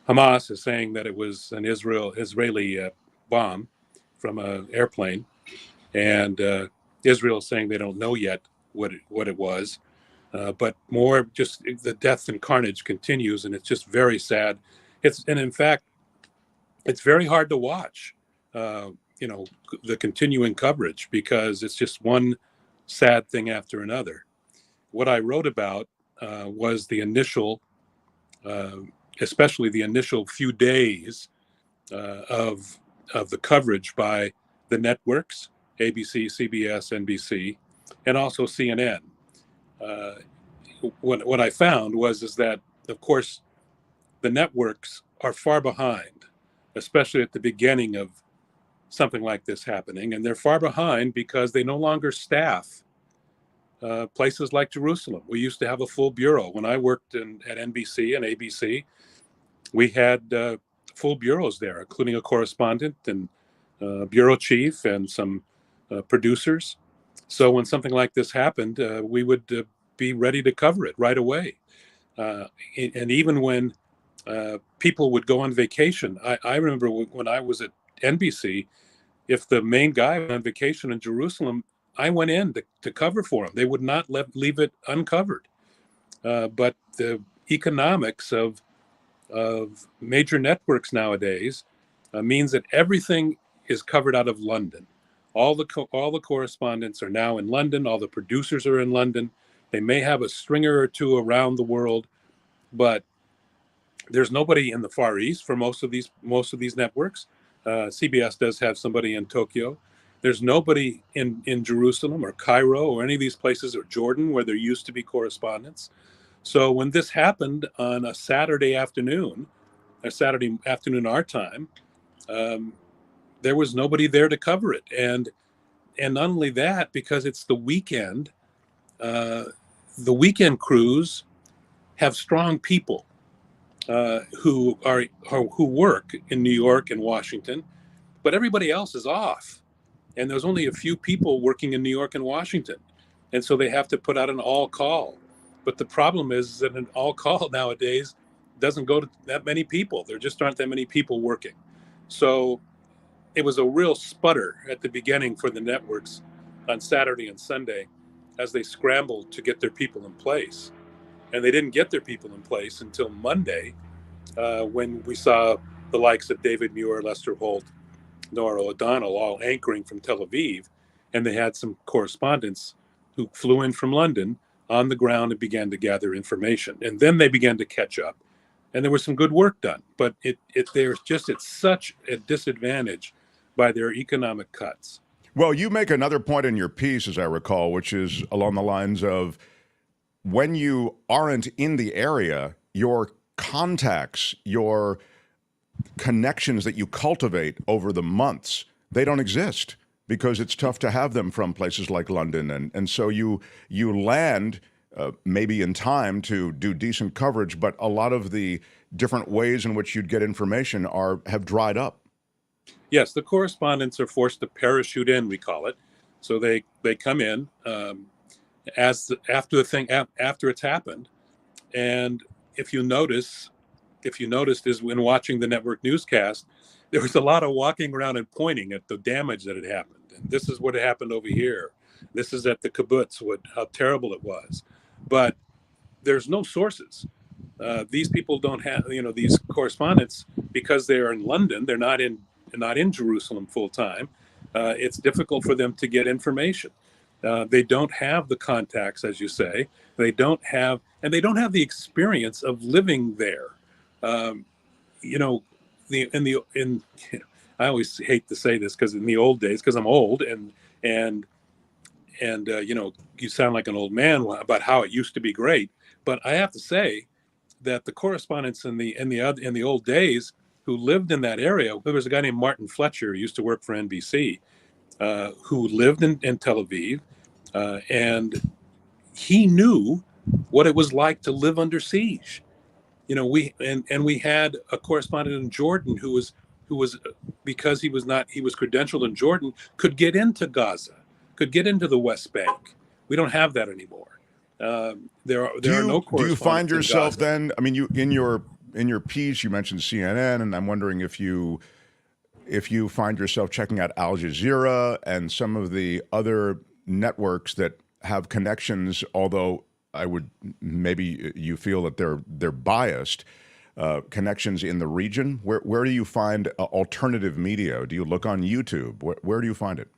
Hamas is saying that it was an Israeli bomb from an airplane. And Israel is saying they don't know yet what it was. But more just the death and carnage continues, and it's just very sad. And in fact, it's very hard to watch. The continuing coverage, because it's just one sad thing after another. What I wrote about was the initial, especially the initial few days of the coverage by the networks, ABC, CBS, NBC, and also CNN. What I found is that, of course, the networks are far behind, especially at the beginning of something like this happening, and they're far behind because they no longer staff places like Jerusalem. We used to have a full bureau. When I worked at NBC and ABC, we had full bureaus there, including a correspondent and bureau chief and some producers. So when something like this happened, we would be ready to cover it right away. And even when people would go on vacation, I remember when I was at NBC, if the main guy went on vacation in Jerusalem, I went in to cover for him. They would not leave it uncovered. But the economics of major networks nowadays means that everything is covered out of London. All the correspondents are now in London. All the producers are in London. They may have a stringer or two around the world, but there's nobody in the Far East for most of these networks. CBS does have somebody in Tokyo. There's nobody in Jerusalem or Cairo or any of these places, or Jordan, where there used to be correspondents. So when this happened on a Saturday afternoon our time, there was nobody there to cover it. And not only that, because it's the weekend crews have strong people who work in New York and Washington, but everybody else is off. And there's only a few people working in New York and Washington. And so they have to put out an all call. But the problem is that an all call nowadays doesn't go to that many people. There just aren't that many people working. So it was a real sputter at the beginning for the networks on Saturday and Sunday as they scrambled to get their people in place. And they didn't get their people in place until Monday, when we saw the likes of David Muir, Lester Holt, Nora O'Donnell all anchoring from Tel Aviv. And they had some correspondents who flew in from London on the ground and began to gather information. And then they began to catch up. And there was some good work done. But they're just at such a disadvantage by their economic cuts. Well, you make another point in your piece, as I recall, which is along the lines of, when you aren't in the area, your contacts, your connections that you cultivate over the months, they don't exist because it's tough to have them from places like London. And so you land maybe in time to do decent coverage, but a lot of the different ways in which you'd get information have dried up. Yes, the correspondents are forced to parachute in, we call it. So they come in after it's happened, and if you notice, if you noticed, is when watching the network newscast, there was a lot of walking around and pointing at the damage that had happened. And this is what happened over here. This is at the kibbutz, how terrible it was. But there's no sources. These people don't have, these correspondents, because they're in London, they're not in Jerusalem full time. It's difficult for them to get information. They don't have the contacts, as you say. They don't have the experience of living there. I always hate to say this because in the old days, because I'm old and you sound like an old man about how it used to be great. But I have to say that the correspondents in the old days who lived in that area, there was a guy named Martin Fletcher who used to work for NBC, who lived in Tel Aviv, and he knew what it was like to live under siege. We had a correspondent in Jordan who was because he was credentialed in Jordan, could get into Gaza, could get into the West Bank. We don't have that anymore. There are no correspondents. Do you find yourself then? I mean, you in your piece you mentioned CNN, and I'm wondering if you find yourself checking out Al Jazeera and some of the other networks that have connections, although maybe you feel that they're biased, connections in the region. Where do you find alternative media? Do you look on YouTube? Where do you find it?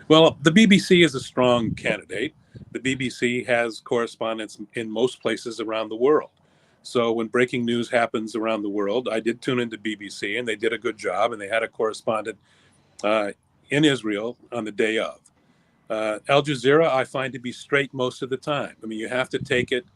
Well, the BBC is a strong candidate. The BBC has correspondents in most places around the world. So when breaking news happens around the world, I did tune into BBC, and they did a good job, and they had a correspondent in Israel on the day of. Al Jazeera, I find to be straight most of the time. I mean, you have to take it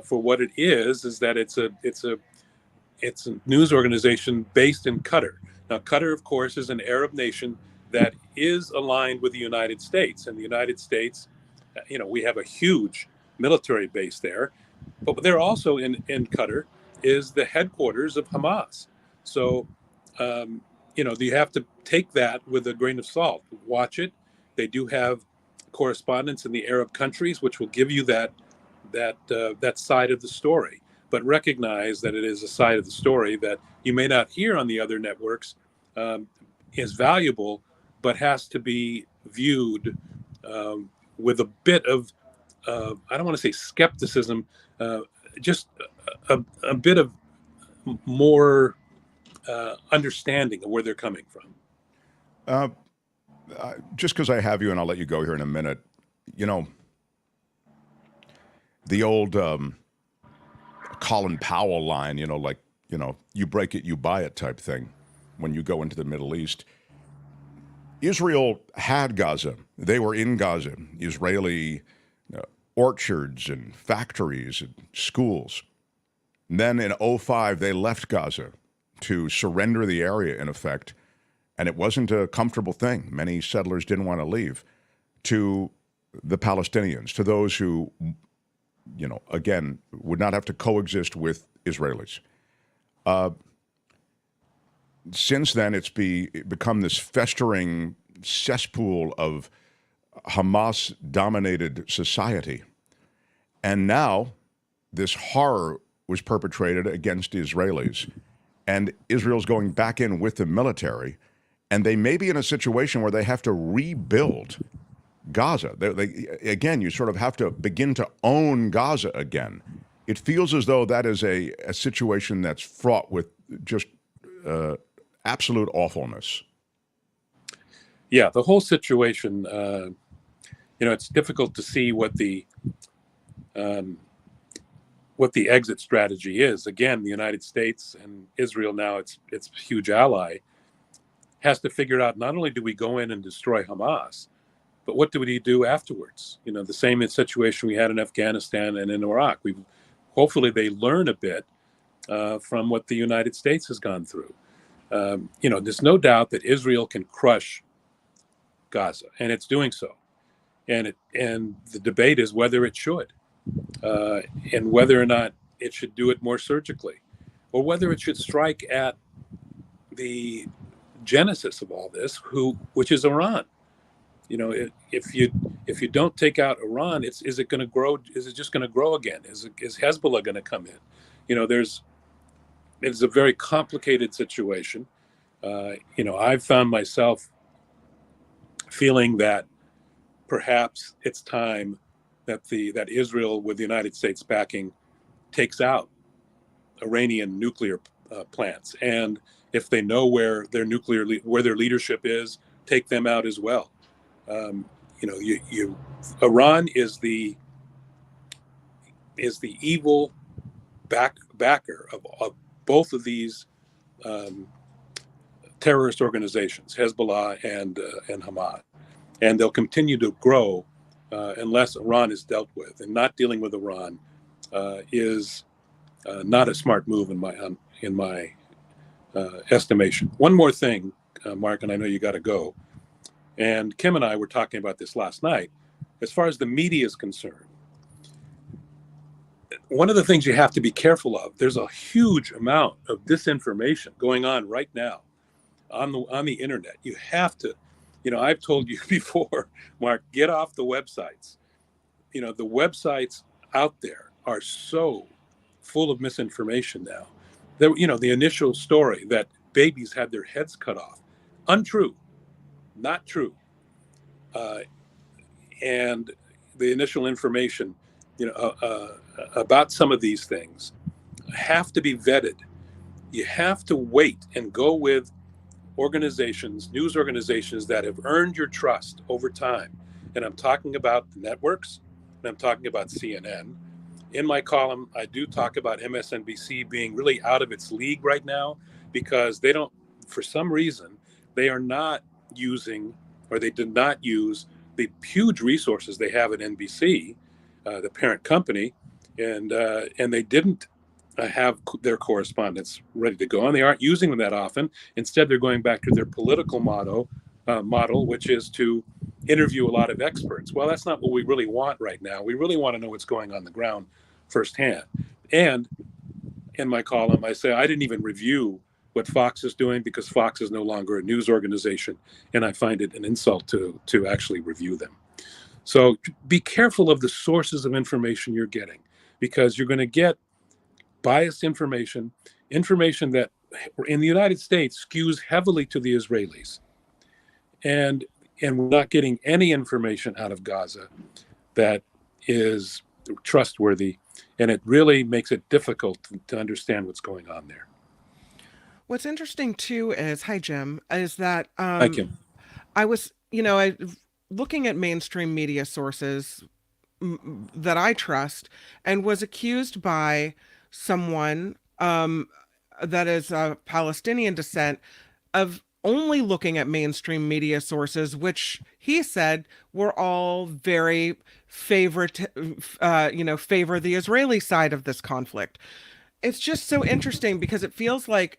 for what it is that it's a news organization based in Qatar. Now, Qatar, of course, is an Arab nation that is aligned with the United States. And the United States, we have a huge military base there. But they're also in Qatar is the headquarters of Hamas. So, you have to take that with a grain of salt. Watch it. They do have correspondents in the Arab countries, which will give you that side of the story. But recognize that it is a side of the story that you may not hear on the other networks, is valuable, but has to be viewed with a bit of, I don't want to say skepticism, just a bit of more understanding of where they're coming from. Just because I have you, and I'll let you go here in a minute, the old Colin Powell line, you break it, you buy it type thing when you go into the Middle East. Israel had Gaza. They were in Gaza, Israeli orchards and factories and schools. And then in 2005, they left Gaza to surrender the area, in effect. And it wasn't a comfortable thing. Many settlers didn't want to leave, to the Palestinians, to those who, again, would not have to coexist with Israelis. Since then, it's become this festering cesspool of Hamas-dominated society. And now this horror was perpetrated against Israelis. And Israel's going back in with the military. And they may be in a situation where they have to rebuild Gaza. Again, you sort of have to begin to own Gaza again. It feels as though that is a situation that's fraught with just absolute awfulness. Yeah, the whole situation, it's difficult to see what the exit strategy is. Again, the United States and Israel now, its huge ally, has to figure out, not only do we go in and destroy Hamas, but what do we do afterwards? The same situation we had in Afghanistan and in Iraq. Hopefully they learn a bit from what the United States has gone through. There's no doubt that Israel can crush Gaza, and it's doing so. And the debate is whether it should, and whether or not it should do it more surgically, or whether it should strike at the genesis of all this, which is Iran. If you don't take out Iran, is it going to grow? Is it just going to grow again? Is Hezbollah going to come in? There's it's a very complicated situation. I've found myself feeling that perhaps it's time that Israel, with the United States backing, takes out Iranian nuclear plants, and if they know where their leadership is, take them out as well. Iran is the evil backer of both of these terrorist organizations, Hezbollah and Hamas, and they'll continue to grow unless Iran is dealt with. And not dealing with Iran is not a smart move in my estimation. One more thing, Mark, and I know you got to go. And Kim and I were talking about this last night. As far as the media is concerned, one of the things you have to be careful of, there's a huge amount of disinformation going on right now on the internet. You have to, I've told you before, Mark, get off the websites. The websites out there are so full of misinformation now. The initial story that babies had their heads cut off, untrue, not true. And the initial information, about some of these things have to be vetted. You have to wait and go with news organizations that have earned your trust over time. And I'm talking about the networks, and I'm talking about CNN. In my column, I do talk about MSNBC being really out of its league right now because for some reason, they are not using, or they did not use, the huge resources they have at NBC, the parent company, and they didn't have their correspondents ready to go, and they aren't using them that often. Instead, they're going back to their political model, which is to interview a lot of experts. Well, that's not what we really want right now. We really want to know what's going on the ground firsthand. And in my column, I say I didn't even review what Fox is doing because Fox is no longer a news organization, and I find it an insult to actually review them. So be careful of the sources of information you're getting, because you're going to get biased information that in the United States skews heavily to the Israelis. And we're not getting any information out of Gaza that is trustworthy, and it really makes it difficult to understand what's going on there. What's interesting too is, hi Jim, is that Hi, Kim. I was, looking at mainstream media sources that I trust, and was accused by someone that is of Palestinian descent of only looking at mainstream media sources, which he said were all very favor the Israeli side of this conflict. It's just so interesting because it feels like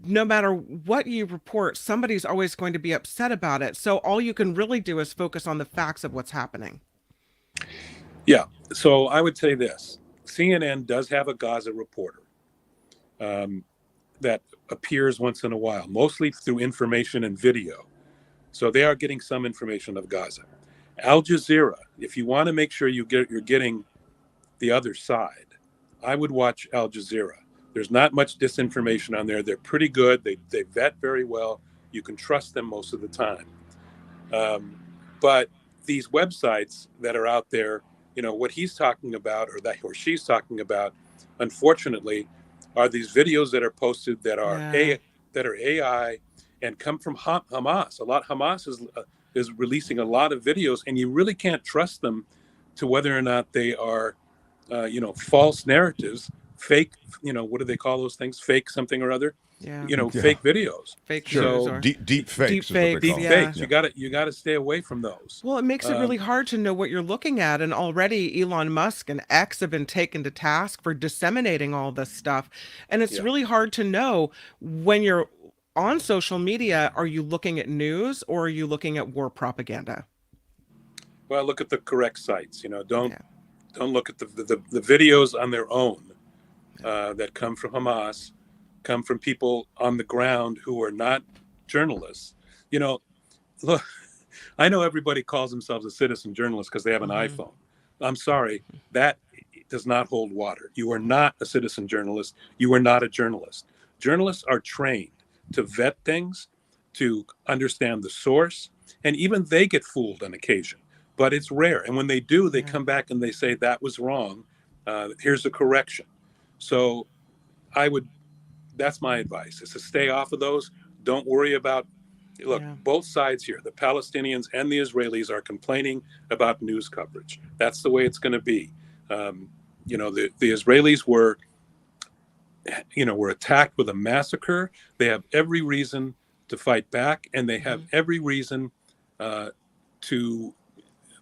no matter what you report, somebody's always going to be upset about it. So all you can really do is focus on the facts of what's happening. Yeah. So I would say this. CNN does have a Gaza reporter that appears once in a while, mostly through information and video. So they are getting some information of Gaza. Al Jazeera, if you want to make sure you're getting the other side, I would watch Al Jazeera. There's not much disinformation on there. They're pretty good. They vet very well. You can trust them most of the time. But these websites that are out there, what he's talking about, or she's talking about, unfortunately, are these videos that are posted that are AI and come from Hamas. Hamas is releasing a lot of videos, and you really can't trust them to whether or not they are, false narratives, fake. What do they call those things? Fake something or other. Yeah. Fake videos. Fake news. Or Deep fakes. Deep fakes. Yeah. You got to stay away from those. Well, it makes it really hard to know what you're looking at. And already Elon Musk and X have been taken to task for disseminating all this stuff. And it's really hard to know when you're on social media, are you looking at news or are you looking at war propaganda? Well, look at the correct sites. Don't look at the videos on their own that come from Hamas, come from people on the ground who are not journalists. Look, I know everybody calls themselves a citizen journalist because they have an iPhone. I'm sorry, that does not hold water. You are not a citizen journalist. You are not a journalist. Journalists are trained to vet things, to understand the source, and even they get fooled on occasion, but it's rare. And when they do, they come back and they say, that was wrong. Here's a correction. So that's my advice, is to stay off of those. Don't worry about, look, both sides here, the Palestinians and the Israelis are complaining about news coverage. That's the way it's going to be. The Israelis were attacked with a massacre. They have every reason to fight back, and they have every reason to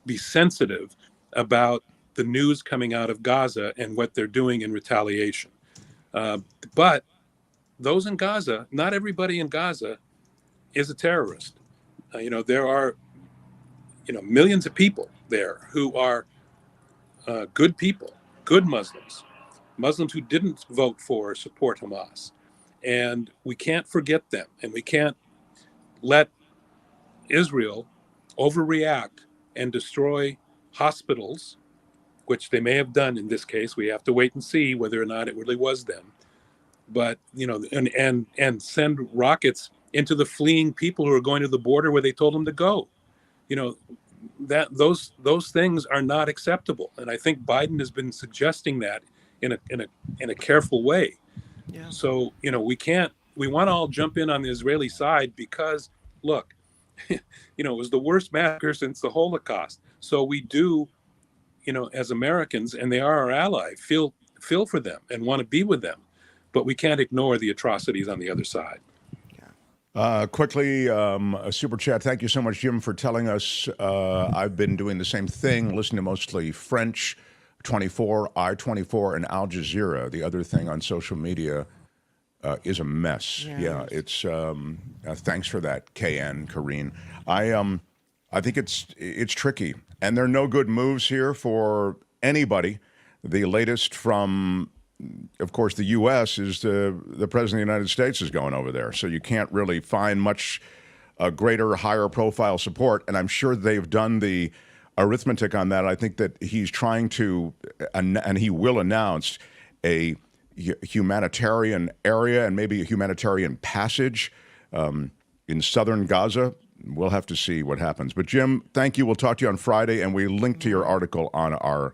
be sensitive about the news coming out of Gaza and what they're doing in retaliation. But those in Gaza, not everybody in Gaza is a terrorist. There are, millions of people there who are good people, good Muslims who didn't vote for or support Hamas. And we can't forget them. And we can't let Israel overreact and destroy hospitals, which they may have done in this case. We have to wait and see whether or not it really was them. But, and send rockets into the fleeing people who are going to the border where they told them to go. Those things are not acceptable. And I think Biden has been suggesting that in a careful way. Yeah. So, we want to all jump in on the Israeli side because, look, it was the worst massacre since the Holocaust. So we do, as Americans, and they are our ally, feel for them and want to be with them. But we can't ignore the atrocities on the other side. Quickly, a super chat. Thank you so much, Jim, for telling us. I've been doing the same thing, listening to mostly French 24, I-24, and Al Jazeera. The other thing on social media is a mess. Yeah, it's thanks for that, KN, Kareen. I think it's tricky, and there are no good moves here for anybody. The latest from, of course, the U.S. is the President of the United States is going over there, so you can't really find much greater, higher profile support, and I'm sure they've done the arithmetic on that. I think that he's trying to, and he will announce a humanitarian area and maybe a humanitarian passage in southern Gaza. We'll have to see what happens. But Jim, thank you. We'll talk to you on Friday, and we link to your article on our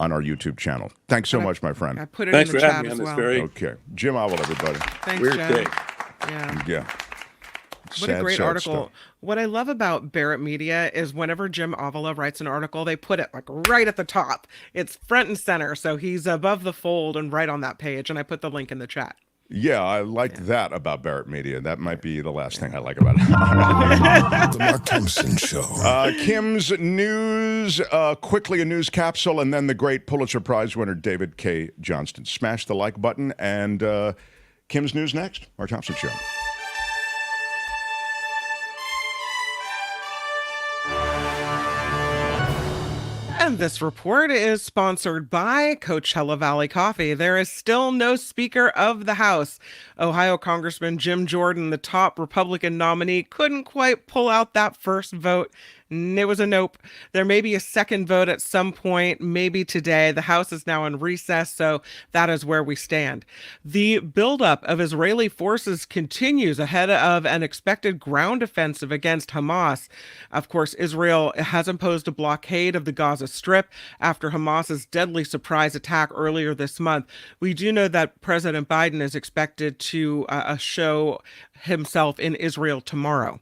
YouTube channel. Thanks so much, my friend. I put it in the chat as well. Okay. Jim Avila, everybody. Thanks, Weird Jen. day. Yeah. What a great article. Stuff. What I love about Barrett Media is whenever Jim Avila writes an article, they put it like right at the top. It's front and center. So he's above the fold and right on that page. And I put the link in the chat. Yeah, I like that about Barrett Media. That might be the last thing I like about it. The Mark Thompson Show. Kim's news, quickly a news capsule, and then the great Pulitzer Prize winner, David Cay Johnston. Smash the like button, and Kim's news next. Mark Thompson Show. And this report is sponsored by Coachella Valley Coffee. There is still no Speaker of the House. Ohio Congressman Jim Jordan, the top Republican nominee, couldn't quite pull out that first vote. It was a nope. There may be a second vote at some point, maybe today. The House is now in recess, so that is where we stand. The buildup of Israeli forces continues ahead of an expected ground offensive against Hamas. Of course, Israel has imposed a blockade of the Gaza Strip after Hamas's deadly surprise attack earlier this month. We do know that President Biden is expected to show himself in Israel tomorrow.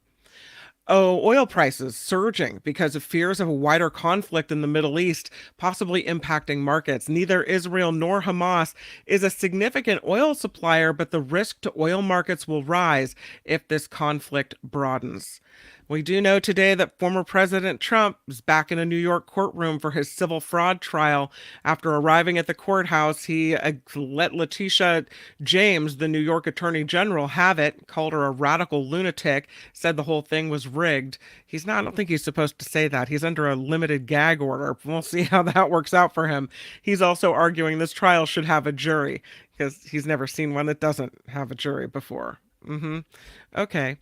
Oil prices surging because of fears of a wider conflict in the Middle East, possibly impacting markets. Neither Israel nor Hamas is a significant oil supplier, but the risk to oil markets will rise if this conflict broadens. We do know today that former President Trump is back in a New York courtroom for his civil fraud trial. After arriving at the courthouse, he let Letitia James, the New York Attorney General, have it, called her a radical lunatic, said the whole thing was rigged. He's not, I don't think he's supposed to say that. He's under a limited gag order. We'll see how that works out for him. He's also arguing this trial should have a jury because he's never seen one that doesn't have a jury before. Okay.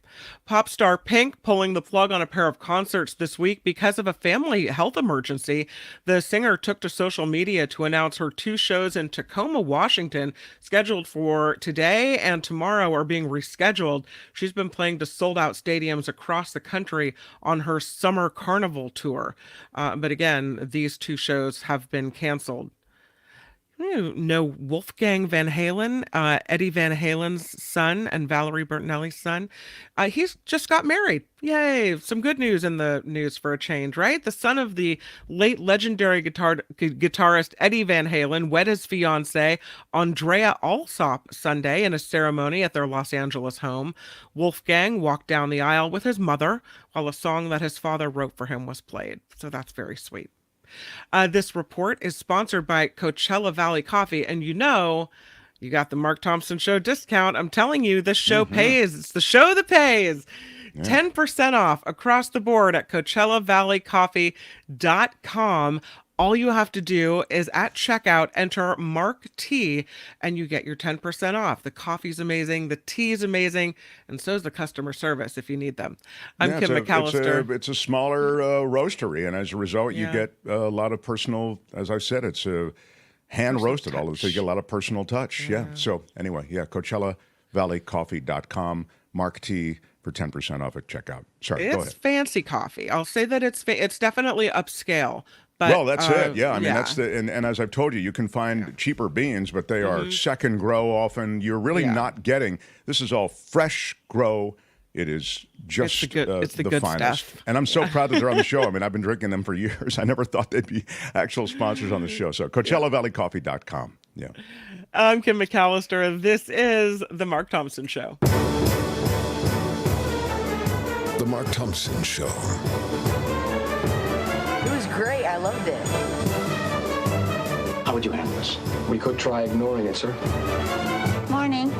Pop star Pink pulling the plug on a pair of concerts this week because of a family health emergency. The singer took to social media to announce her 2 shows in Tacoma, Washington, scheduled for today and tomorrow, are being rescheduled. She's been playing to sold-out stadiums across the country on her summer carnival tour. But again, these 2 shows have been canceled. No, Wolfgang Van Halen, Eddie Van Halen's son and Valerie Bertinelli's son. He's just got married. Yay. Some good news in the news for a change, right? The son of the late legendary guitarist Eddie Van Halen wed his fiancée, Andrea Alsop, Sunday in a ceremony at their Los Angeles home. Wolfgang walked down the aisle with his mother while a song that his father wrote for him was played. So that's very sweet. This report is sponsored by Coachella Valley Coffee, and you got the Mark Thompson Show discount. I'm telling you, this show pays. It's the show that pays. Yeah. 10% off across the board at CoachellaValleyCoffee.com. All you have to do is at checkout, enter Mark T, and you get your 10% off. The coffee's amazing, the tea is amazing, and so is the customer service if you need them. I'm Kim McAllister. It's a smaller roastery, and as a result, you get a lot of personal, as I said, it's hand roasted, all of it, so you get a lot of personal touch. Yeah. So anyway, CoachellaValleyCoffee.com, Mark T for 10% off at checkout. Sorry, go ahead. It's fancy coffee. I'll say that it's definitely upscale. But, well, that's it. Yeah, I mean, that's and as I've told you, you can find cheaper beans, but they are second grow often. You're really not getting, this is all fresh grow. It is just it's the good finest. Stuff. And I'm so proud that they're on the show. I mean, I've been drinking them for years. I never thought they'd be actual sponsors on the show. So CoachellaValleyCoffee.com. Yeah. I'm Kim McAllister. This is The Mark Thompson Show. The Mark Thompson Show. It was great. I loved it. How would you handle this? We could try ignoring it, sir. Morning.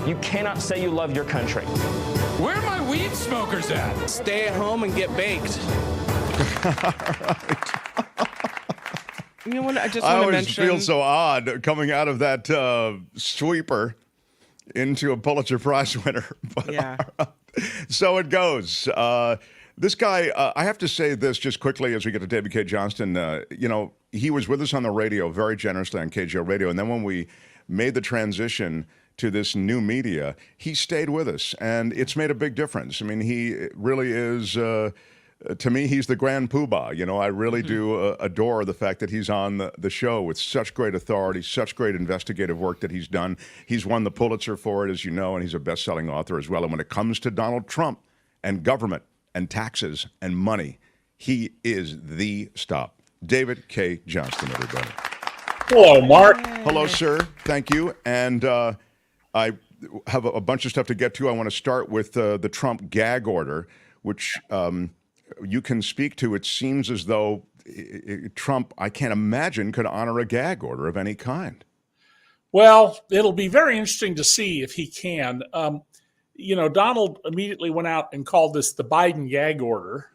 You cannot say you love your country. Where are my weed smokers at? Stay at home and get baked. You know what? I just want to mention. I always feel so odd coming out of that sweeper into a Pulitzer Prize winner. But, so it goes. This guy, I have to say this just quickly as we get to David Cay Johnston. He was with us on the radio very generously on KGO Radio. And then when we made the transition to this new media, he stayed with us. And it's made a big difference. I mean, he really is, to me, he's the grand poobah. I really do adore the fact that he's on the show with such great authority, such great investigative work that he's done. He's won the Pulitzer for it, as you know, and he's a best-selling author as well. And when it comes to Donald Trump and government and taxes and money, he is the stop. David Cay Johnston, everybody. Hello, Mark. Hello, sir. Thank you. And I have a bunch of stuff to get to. I want to start with the Trump gag order, which you can speak to. It seems as though Trump, I can't imagine, could honor a gag order of any kind. Well, it'll be very interesting to see if he can. Donald immediately went out and called this the Biden gag order.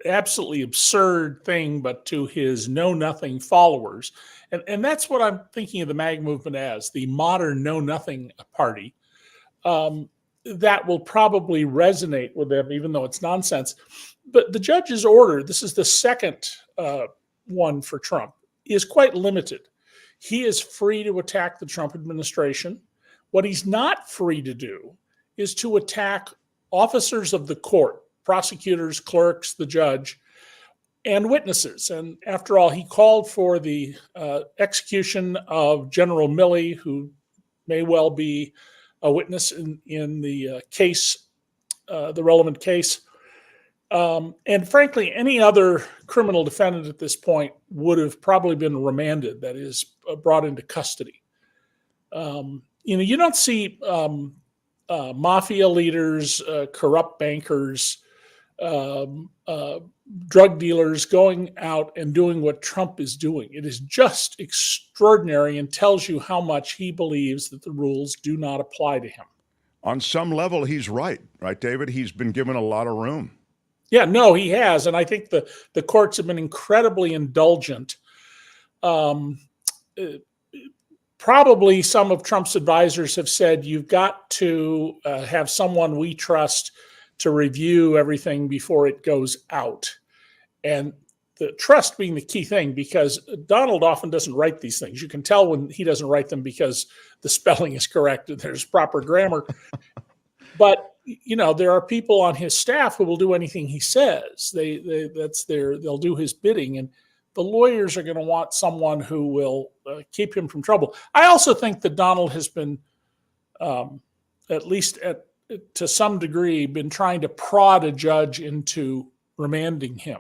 Absolutely absurd thing, but to his know-nothing followers. And that's what I'm thinking of the MAG movement as, the modern know-nothing party. That will probably resonate with them, even though it's nonsense. But the judge's order, this is the second one for Trump, is quite limited. He is free to attack the Trump administration. What he's not free to do is to attack officers of the court, prosecutors, clerks, the judge, and witnesses. And after all, he called for the execution of General Milley, who may well be a witness in the case, the relevant case. And frankly, any other criminal defendant at this point would have probably been remanded, that is, brought into custody. You don't see mafia leaders, corrupt bankers, drug dealers going out and doing what Trump is doing. It is just extraordinary and tells you how much he believes that the rules do not apply to him. On some level, he's right, David? He's been given a lot of room. Yeah, no, he has. And I think the courts have been incredibly indulgent. probably some of Trump's advisors have said, you've got to have someone we trust to review everything before it goes out. And the trust being the key thing, because Donald often doesn't write these things. You can tell when he doesn't write them because the spelling is correct and there's proper grammar. But, you know, there are people on his staff who will do anything he says. They'll do his bidding. And the lawyers are going to want someone who will keep him from trouble. I also think that Donald has been, at least to some degree, been trying to prod a judge into remanding him,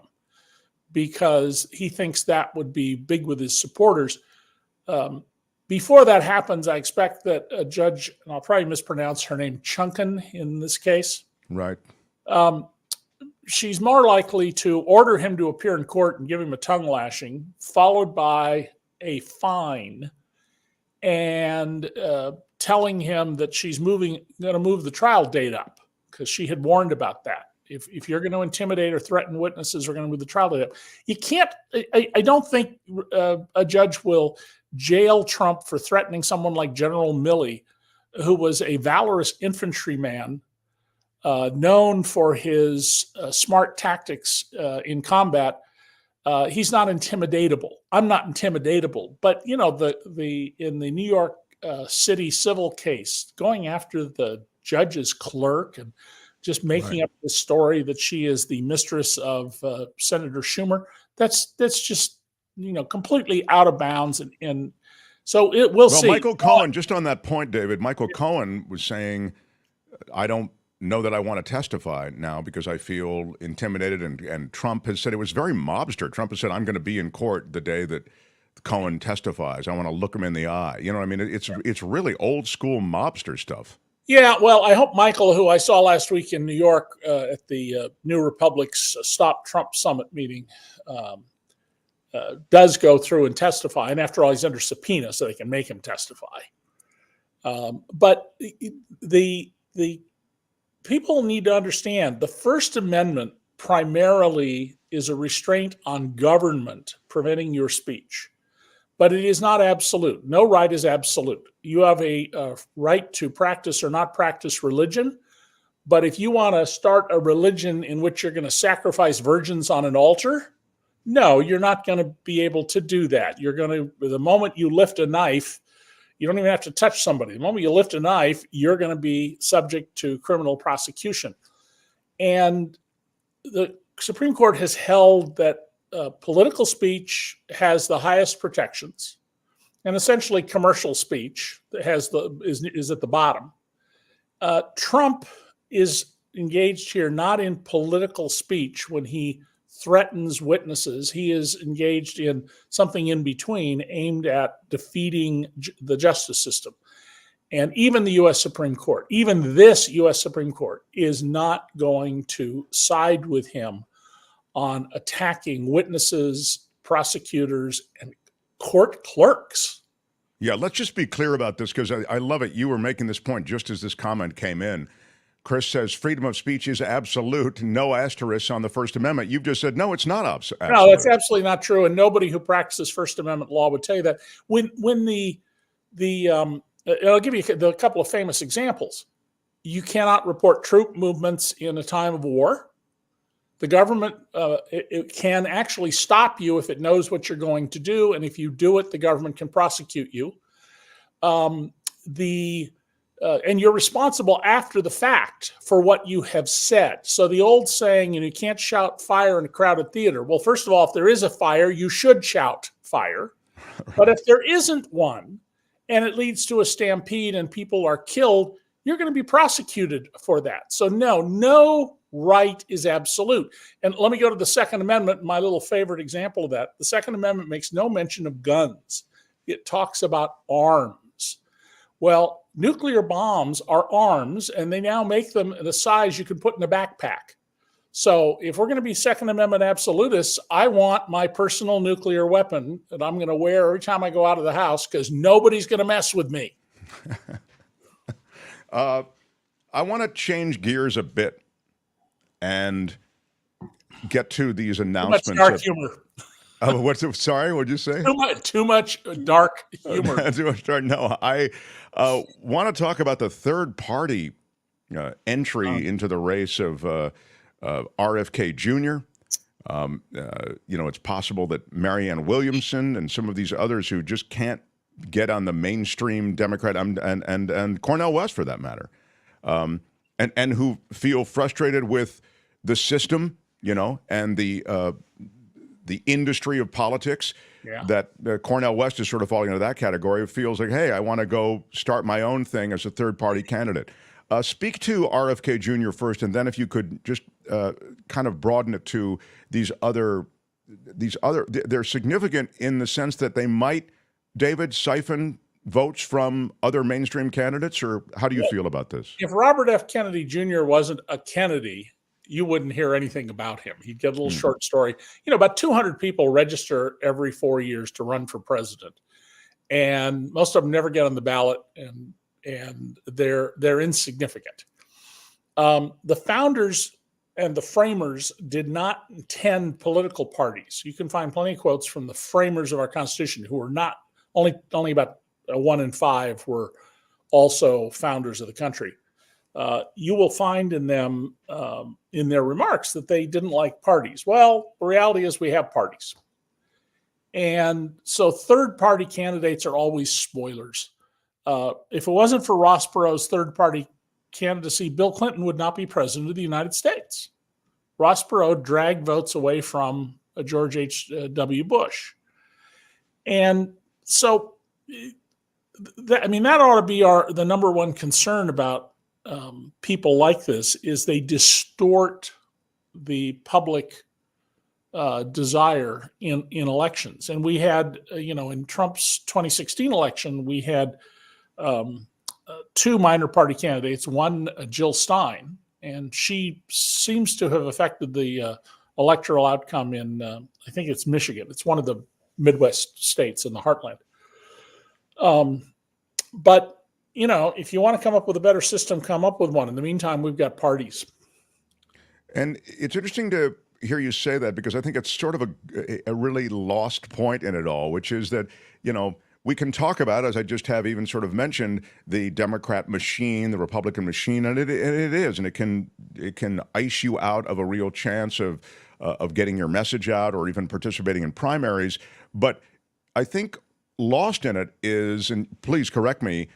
because he thinks that would be big with his supporters. Before that happens, I expect that a judge, and I'll probably mispronounce her name, Chunkin in this case. Right. She's more likely to order him to appear in court and give him a tongue lashing, followed by a fine, and telling him that she's going to move the trial date up, because she had warned about that. If you're going to intimidate or threaten witnesses, we're going to move the trial date up. You can't. I don't think a judge will jail Trump for threatening someone like General Milley, who was a valorous infantryman, known for his smart tactics in combat. He's not intimidatable. I'm not intimidatable. But you know, in the New York City civil case, going after the judge's clerk and just making up the story that she is the mistress of Senator Schumer, that's just, you know, completely out of bounds. And so we'll see. Michael Cohen, just on that point, David, Michael Cohen was saying, I don't know that I want to testify now because I feel intimidated. And Trump has said it was very mobster. Trump has said, I'm going to be in court the day that Cohen testifies. I want to look him in the eye. You know what I mean? It's really old school mobster stuff. Yeah, well, I hope Michael, who I saw last week in New York at the New Republic's Stop Trump Summit meeting, does go through and testify. And after all, he's under subpoena, so they can make him testify. But the people need to understand the First Amendment primarily is a restraint on government preventing your speech. But it is not absolute. No right is absolute. You have a right to practice or not practice religion. But if you want to start a religion in which you're going to sacrifice virgins on an altar, no, you're not going to be able to do that. You're going to, the moment you lift a knife, you don't even have to touch somebody. The moment you lift a knife, you're going to be subject to criminal prosecution. And the Supreme Court has held that political speech has the highest protections, and essentially commercial speech is at the bottom. Trump is engaged here not in political speech when he threatens witnesses. He is engaged in something in between aimed at defeating the justice system. And even the U.S. Supreme Court, even this U.S. Supreme Court, is not going to side with him on attacking witnesses, prosecutors, and court clerks. Yeah, let's just be clear about this, because I love it. You were making this point just as this comment came in. Chris says freedom of speech is absolute, no asterisks on the First Amendment. You've just said, no, it's not absolute. No, that's absolutely not true. And nobody who practices First Amendment law would tell you that. When I'll give you a couple of famous examples. You cannot report troop movements in a time of war. The government it can actually stop you if it knows what you're going to do, and if you do it, the government can prosecute you. And you're responsible after the fact for what you have said. So the old saying, you can't shout fire in a crowded theater. Well, first of all, if there is a fire, you should shout fire. But if there isn't one, and it leads to a stampede and people are killed, you're going to be prosecuted for that. So no right is absolute. And let me go to the Second Amendment, my little favorite example of that. The Second Amendment makes no mention of guns. It talks about arms. Well, nuclear bombs are arms, and they now make them the size you can put in a backpack. So if we're going to be Second Amendment absolutists, I want my personal nuclear weapon that I'm going to wear every time I go out of the house, because nobody's going to mess with me. I want to change gears a bit and get to these announcements. Too much dark humor. Sorry, what'd you say? Too much dark humor. Too much dark. No, I want to talk about the third party entry into the race of RFK Jr. It's possible that Marianne Williamson and some of these others who just can't get on the mainstream Democrat and Cornel West, for that matter, and who feel frustrated with the system, and the industry of politics. Yeah. That Cornel West is sort of falling into that category. It feels like, hey, I want to go start my own thing as a third-party candidate. Speak to RFK Jr. first, and then if you could just kind of broaden it to these other. They're significant in the sense that they might, David, siphon votes from other mainstream candidates, or how do you feel about this? If Robert F. Kennedy Jr. wasn't a Kennedy, you wouldn't hear anything about him. He'd get a little short story. About 200 people register every 4 years to run for president, and most of them never get on the ballot, and they're insignificant. The founders and the framers did not intend political parties. You can find plenty of quotes from the framers of our Constitution who were not only about 1 in 5 were also founders of the country. You will find in them, in their remarks, that they didn't like parties. Well, the reality is we have parties. And so third-party candidates are always spoilers. If it wasn't for Ross Perot's third-party candidacy, Bill Clinton would not be president of the United States. Ross Perot dragged votes away from George H.W. Bush. And so, that ought to be the number one concern about people like this, is they distort the public desire in elections. And we had, in Trump's 2016 election, we had 2 minor party candidates, one Jill Stein, and she seems to have affected the electoral outcome in, I think it's Michigan. It's one of the Midwest states in the heartland. But if you want to come up with a better system, come up with one. In the meantime, we've got parties. And it's interesting to hear you say that, because I think it's sort of a really lost point in it all, which is that, we can talk about, as I just have even sort of mentioned, the Democrat machine, the Republican machine, and it is, and it can ice you out of a real chance of getting your message out or even participating in primaries. But I think lost in it is, and please correct me,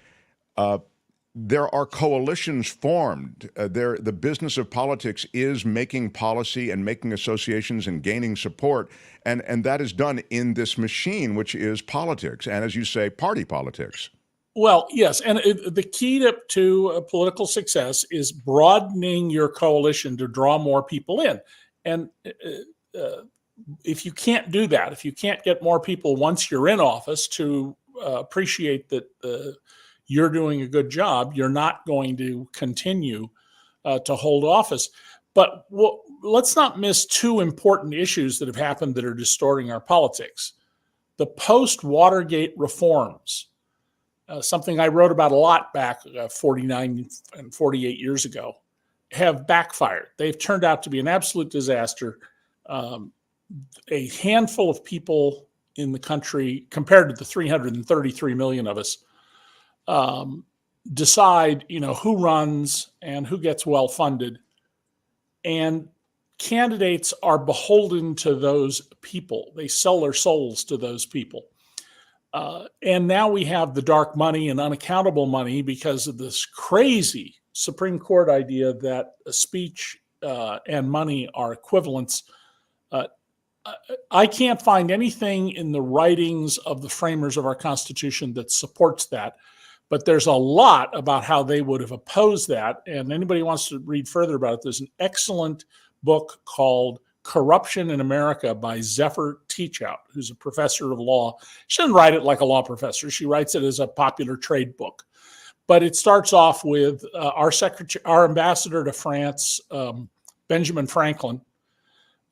there are coalitions formed. The business of politics is making policy and making associations and gaining support, and that is done in this machine, which is politics, and as you say, party politics. Well, yes, and the key to political success is broadening your coalition to draw more people in. And if you can't do that, if you can't get more people once you're in office to appreciate that you're doing a good job, you're not going to continue to hold office. But let's not miss 2 important issues that have happened that are distorting our politics. The post-Watergate reforms, something I wrote about a lot back 49 and 48 years ago, have backfired. They've turned out to be an absolute disaster. A handful of people in the country, compared to the 333 million of us, decide, who runs and who gets well funded, and candidates are beholden to those people. They sell their souls to those people. And now we have the dark money and unaccountable money because of this crazy Supreme Court idea that speech and money are equivalents. I can't find anything in the writings of the framers of our Constitution that supports that. But there's a lot about how they would have opposed that. And anybody who wants to read further about it, there's an excellent book called Corruption in America by Zephyr Teachout, who's a professor of law. She doesn't write it like a law professor. She writes it as a popular trade book. But it starts off with our ambassador to France, Benjamin Franklin,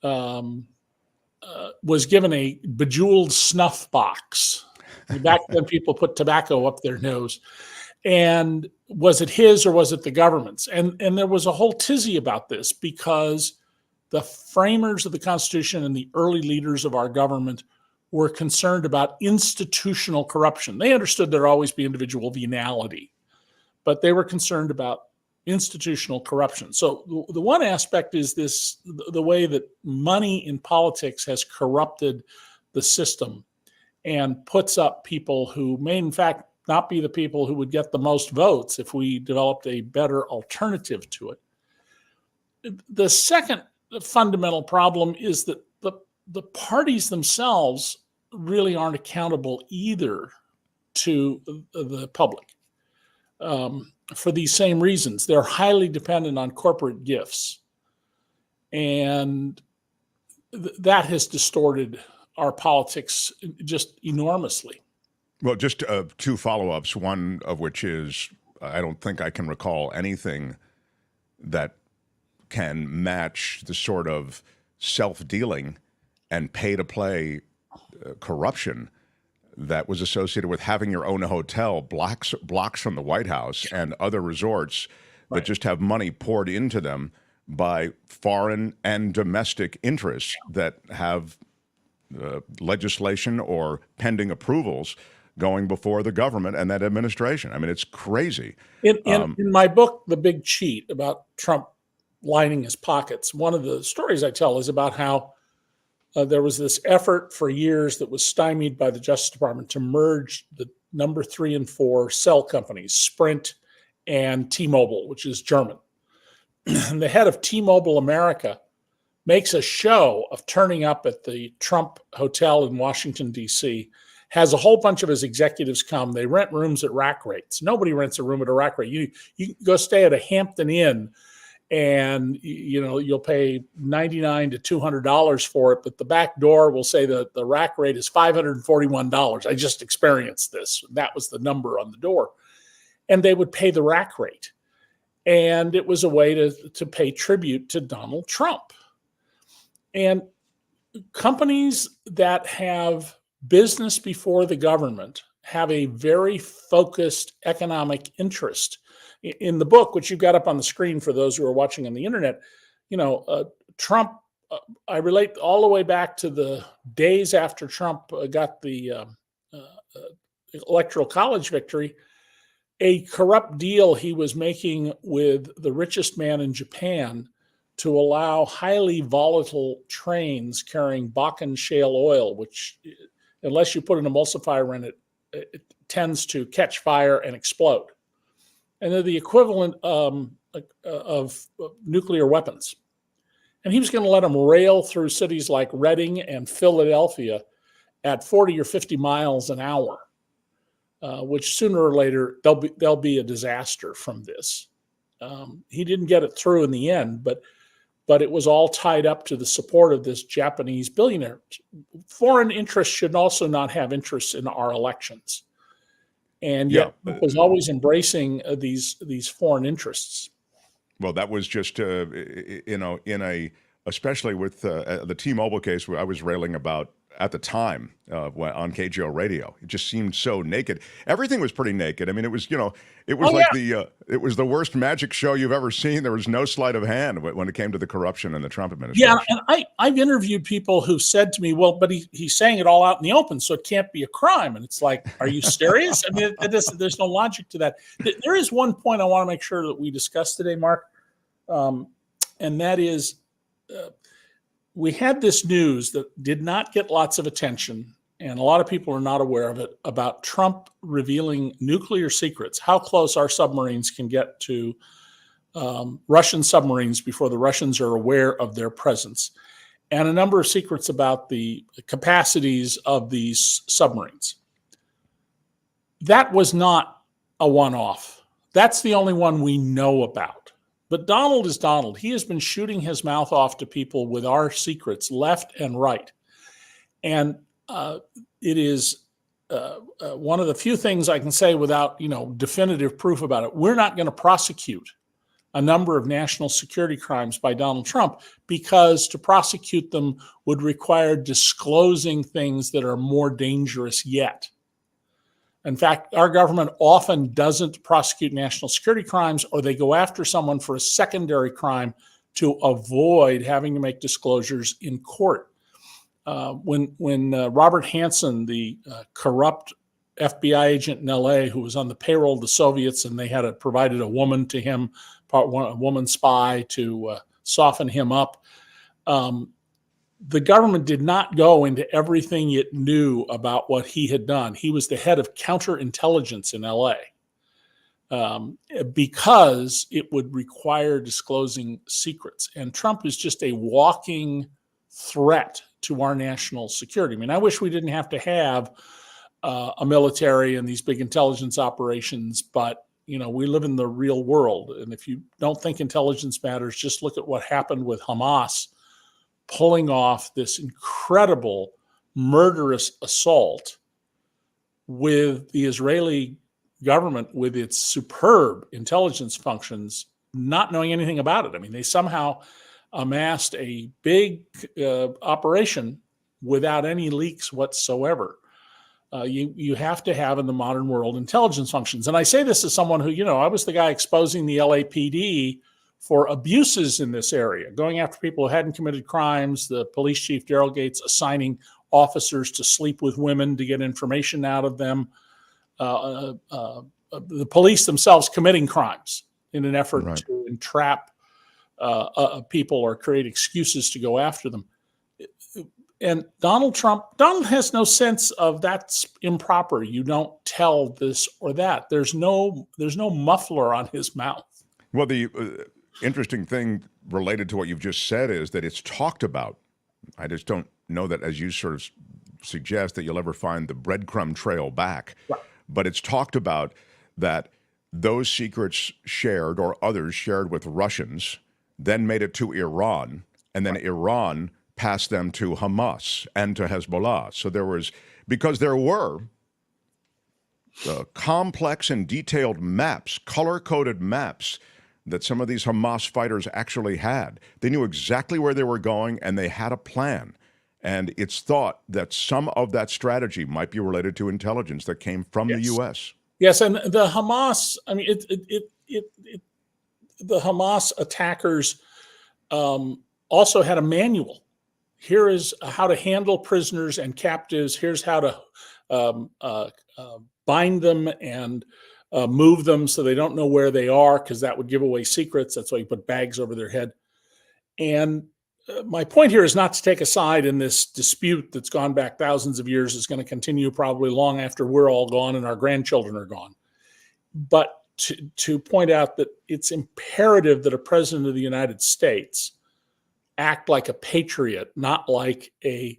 was given a bejeweled snuff box. Back then, people put tobacco up their nose. And was it his or was it the government's? And there was a whole tizzy about this because the framers of the Constitution and the early leaders of our government were concerned about institutional corruption. They understood there'd always be individual venality, but they were concerned about institutional corruption. So the one aspect is the way that money in politics has corrupted the system and puts up people who may in fact not be the people who would get the most votes if we developed a better alternative to it. The second fundamental problem is that the parties themselves really aren't accountable either to the public for these same reasons. They're highly dependent on corporate gifts, and that has distorted our politics just enormously. Well, just two follow-ups, one of which is I don't think I can recall anything that can match the sort of self-dealing and pay-to-play corruption that was associated with having your own hotel blocks from the White House and other resorts that just have money poured into them by foreign and domestic interests that have legislation or pending approvals going before the government and that administration. I mean, it's crazy. In my book, The Big Cheat, about Trump lining his pockets, one of the stories I tell is about how there was this effort for years that was stymied by the Justice Department to merge the number 3 and 4 cell companies, Sprint and T-Mobile, which is German. And the head of T-Mobile America makes a show of turning up at the Trump Hotel in Washington, D.C., has a whole bunch of his executives come. They rent rooms at rack rates. Nobody rents a room at a rack rate. You go stay at a Hampton Inn, and you'll pay $99 to $200 for it, but the back door will say that the rack rate is $541. I just experienced this. That was the number on the door. And they would pay the rack rate. And it was a way to pay tribute to Donald Trump. And companies that have business before the government have a very focused economic interest. In the book, which you've got up on the screen for those who are watching on the internet, Trump, I relate all the way back to the days after Trump got the electoral college victory, a corrupt deal he was making with the richest man in Japan to allow highly volatile trains carrying Bakken shale oil, which, unless you put an emulsifier in it, it tends to catch fire and explode. And they're the equivalent of nuclear weapons. And he was going to let them rail through cities like Reading and Philadelphia at 40 or 50 miles an hour, which sooner or later there'll be a disaster from this. He didn't get it through in the end, but it was all tied up to the support of this Japanese billionaire. Foreign interests should also not have interests in our elections. And yet was always embracing these foreign interests. Well, that was just, especially with the T-Mobile case, where I was railing about at the time on KGO radio. It just seemed so naked. Everything was pretty naked. I mean, it was it was the worst magic show you've ever seen. There was no sleight of hand when it came to the corruption in the Trump administration. Yeah, and I've interviewed people who said to me, well, but he's saying it all out in the open, so it can't be a crime. And it's like, are you serious? I mean, there's no logic to that. There is one point I want to make sure that we discuss today, Mark, and that is we had this news that did not get lots of attention, and a lot of people are not aware of it, about Trump revealing nuclear secrets, how close our submarines can get to Russian submarines before the Russians are aware of their presence, and a number of secrets about the capacities of these submarines. That was not a one-off. That's the only one we know about. But Donald is Donald. He has been shooting his mouth off to people with our secrets left and right. And it is one of the few things I can say without, definitive proof about it. We're not going to prosecute a number of national security crimes by Donald Trump because to prosecute them would require disclosing things that are more dangerous yet. In fact, our government often doesn't prosecute national security crimes, or they go after someone for a secondary crime to avoid having to make disclosures in court. When Robert Hanssen, the corrupt FBI agent in LA who was on the payroll of the Soviets, and they had provided a woman to him, a woman spy to soften him up. The government did not go into everything it knew about what he had done. He was the head of counterintelligence in LA because it would require disclosing secrets. And Trump is just a walking threat to our national security. I mean, I wish we didn't have to have a military and these big intelligence operations, but we live in the real world. And if you don't think intelligence matters, just look at what happened with Hamas pulling off this incredible murderous assault with the Israeli government, with its superb intelligence functions, not knowing anything about it. I mean, they somehow amassed a big operation without any leaks whatsoever. You have to have in the modern world intelligence functions. And I say this as someone who, I was the guy exposing the LAPD for abuses in this area, going after people who hadn't committed crimes, the police chief, Daryl Gates, assigning officers to sleep with women to get information out of them, the police themselves committing crimes in an effort to entrap people or create excuses to go after them. And Donald has no sense of that's improper. You don't tell this or that. There's no muffler on his mouth. Well, the interesting thing related to what you've just said is that it's talked about. I just don't know that, as you sort of suggest, that you'll ever find the breadcrumb trail back. Right. But it's talked about that those secrets shared or others shared with Russians then made it to Iran, and then Iran passed them to Hamas and to Hezbollah. So because there were complex and detailed maps, color-coded maps that some of these Hamas fighters actually had. They knew exactly where they were going, and they had a plan. And it's thought that some of that strategy might be related to intelligence that came from the U.S. Yes, and the Hamas, I mean, the Hamas attackers also had a manual. Here is how to handle prisoners and captives. Here's how to bind them and move them so they don't know where they are, because that would give away secrets. That's why you put bags over their head. And my point here is not to take a side in this dispute that's gone back thousands of years. It's going to continue probably long after we're all gone and our grandchildren are gone. But to point out that it's imperative that a president of the United States act like a patriot, not like a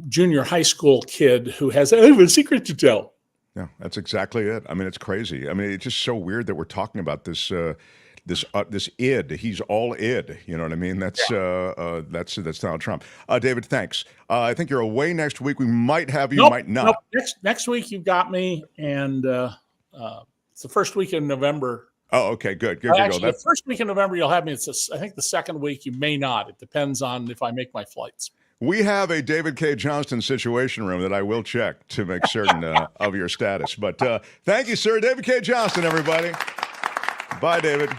junior high school kid who has a secret to tell. Yeah, that's exactly it. I mean, it's crazy. I mean, it's just so weird that we're talking about this this id. He's all id. You know what I mean? That's Donald Trump. David, thanks. I think you're away next week. We might have you, might not. Nope. Next week you've got me, and it's the first week in November. Oh, okay, good. Actually, the first week in November you'll have me. I think the second week you may not. It depends on if I make my flights. We have a David Cay Johnston situation room that I will check to make certain of your status. But thank you, sir. David Cay Johnston, everybody. Bye, David.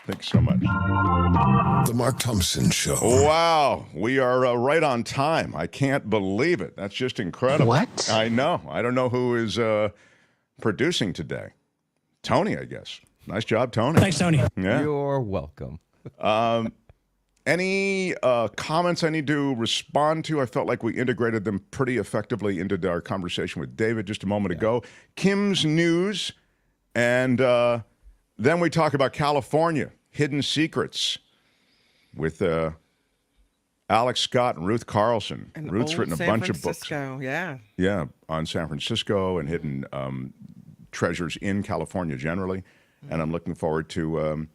Thanks so much. The Mark Thompson Show. Wow. We are right on time. I can't believe it. That's just incredible. What? I know. I don't know who is producing today. Tony, I guess. Nice job, Tony. Thanks, Tony. Yeah. You're welcome. Any comments I need to respond to? I felt like we integrated them pretty effectively into our conversation with David just a moment ago. Kim's news, and then we talk about California, hidden secrets with Alex Scott and Ruth Carlson. And Ruth's written a bunch of books. Yeah. Yeah, on San Francisco and hidden treasures in California generally. And I'm looking forward to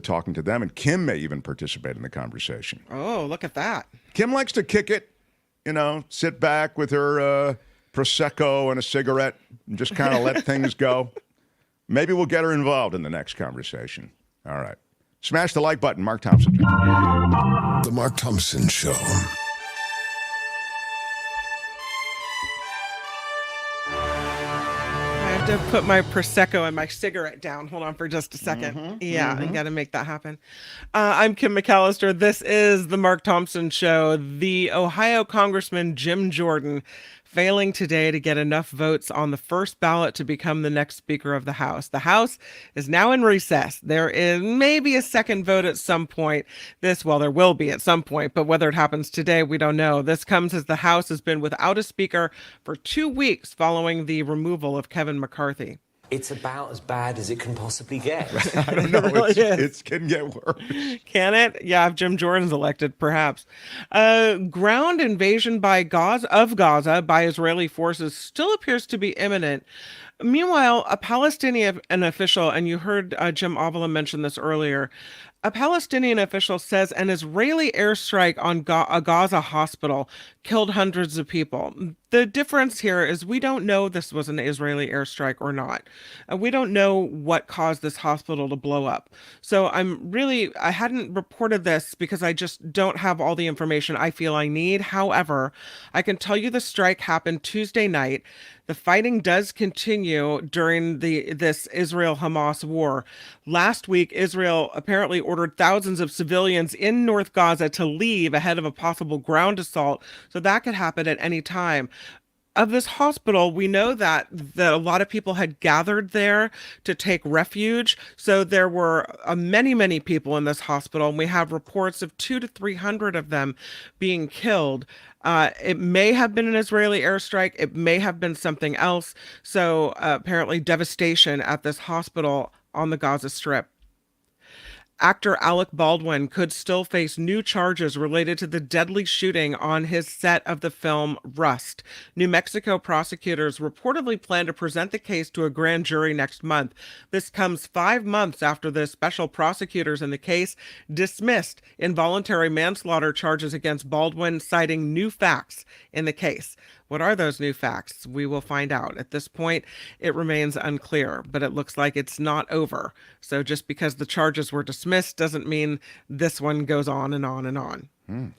talking to them. And Kim may even participate in the conversation. Oh, look at that. Kim likes to kick it, sit back with her Prosecco and a cigarette and just kind of let things go. Maybe we'll get her involved in the next conversation. All right. Smash the like button. Mark Thompson. The Mark Thompson Show. to put my Prosecco and my cigarette down. Hold on for just a second. I got to make that happen. I'm Kim McAllister. This is the Mark Thompson Show. The Ohio Congressman Jim Jordan failing today to get enough votes on the first ballot to become the next Speaker of the House. The House is now in recess. There is maybe a second vote at some point. There will be at some point, but whether it happens today, we don't know. This comes as the House has been without a Speaker for 2 weeks following the removal of Kevin McCarthy. It's about as bad as it can possibly get. I don't know. It can get worse. Can it? Yeah, if Jim Jordan's elected, perhaps. Ground invasion of Gaza by Israeli forces still appears to be imminent. Meanwhile, a Palestinian official, and you heard Jim Avila mention this earlier, a Palestinian official says an Israeli airstrike on a Gaza hospital killed hundreds of people. The difference here is we don't know this was an Israeli airstrike or not. We don't know what caused this hospital to blow up. So I hadn't reported this because I just don't have all the information I feel I need. However, I can tell you the strike happened Tuesday night. The fighting does continue during this Israel-Hamas war. Last week, Israel apparently ordered thousands of civilians in North Gaza to leave ahead of a possible ground assault, so that could happen at any time. Of this hospital, we know that a lot of people had gathered there to take refuge. So there were many, many people in this hospital, and we have reports of 200 to 300 of them being killed. It may have been an Israeli airstrike. It may have been something else. So apparently devastation at this hospital on the Gaza Strip. Actor Alec Baldwin could still face new charges related to the deadly shooting on his set of the film Rust. New Mexico prosecutors reportedly plan to present the case to a grand jury next month. This comes 5 months after the special prosecutors in the case dismissed involuntary manslaughter charges against Baldwin, citing new facts in the case. What are those new facts? We will find out. At this point, it remains unclear, but it looks like it's not over. So just because the charges were dismissed doesn't mean this one goes on and on and on.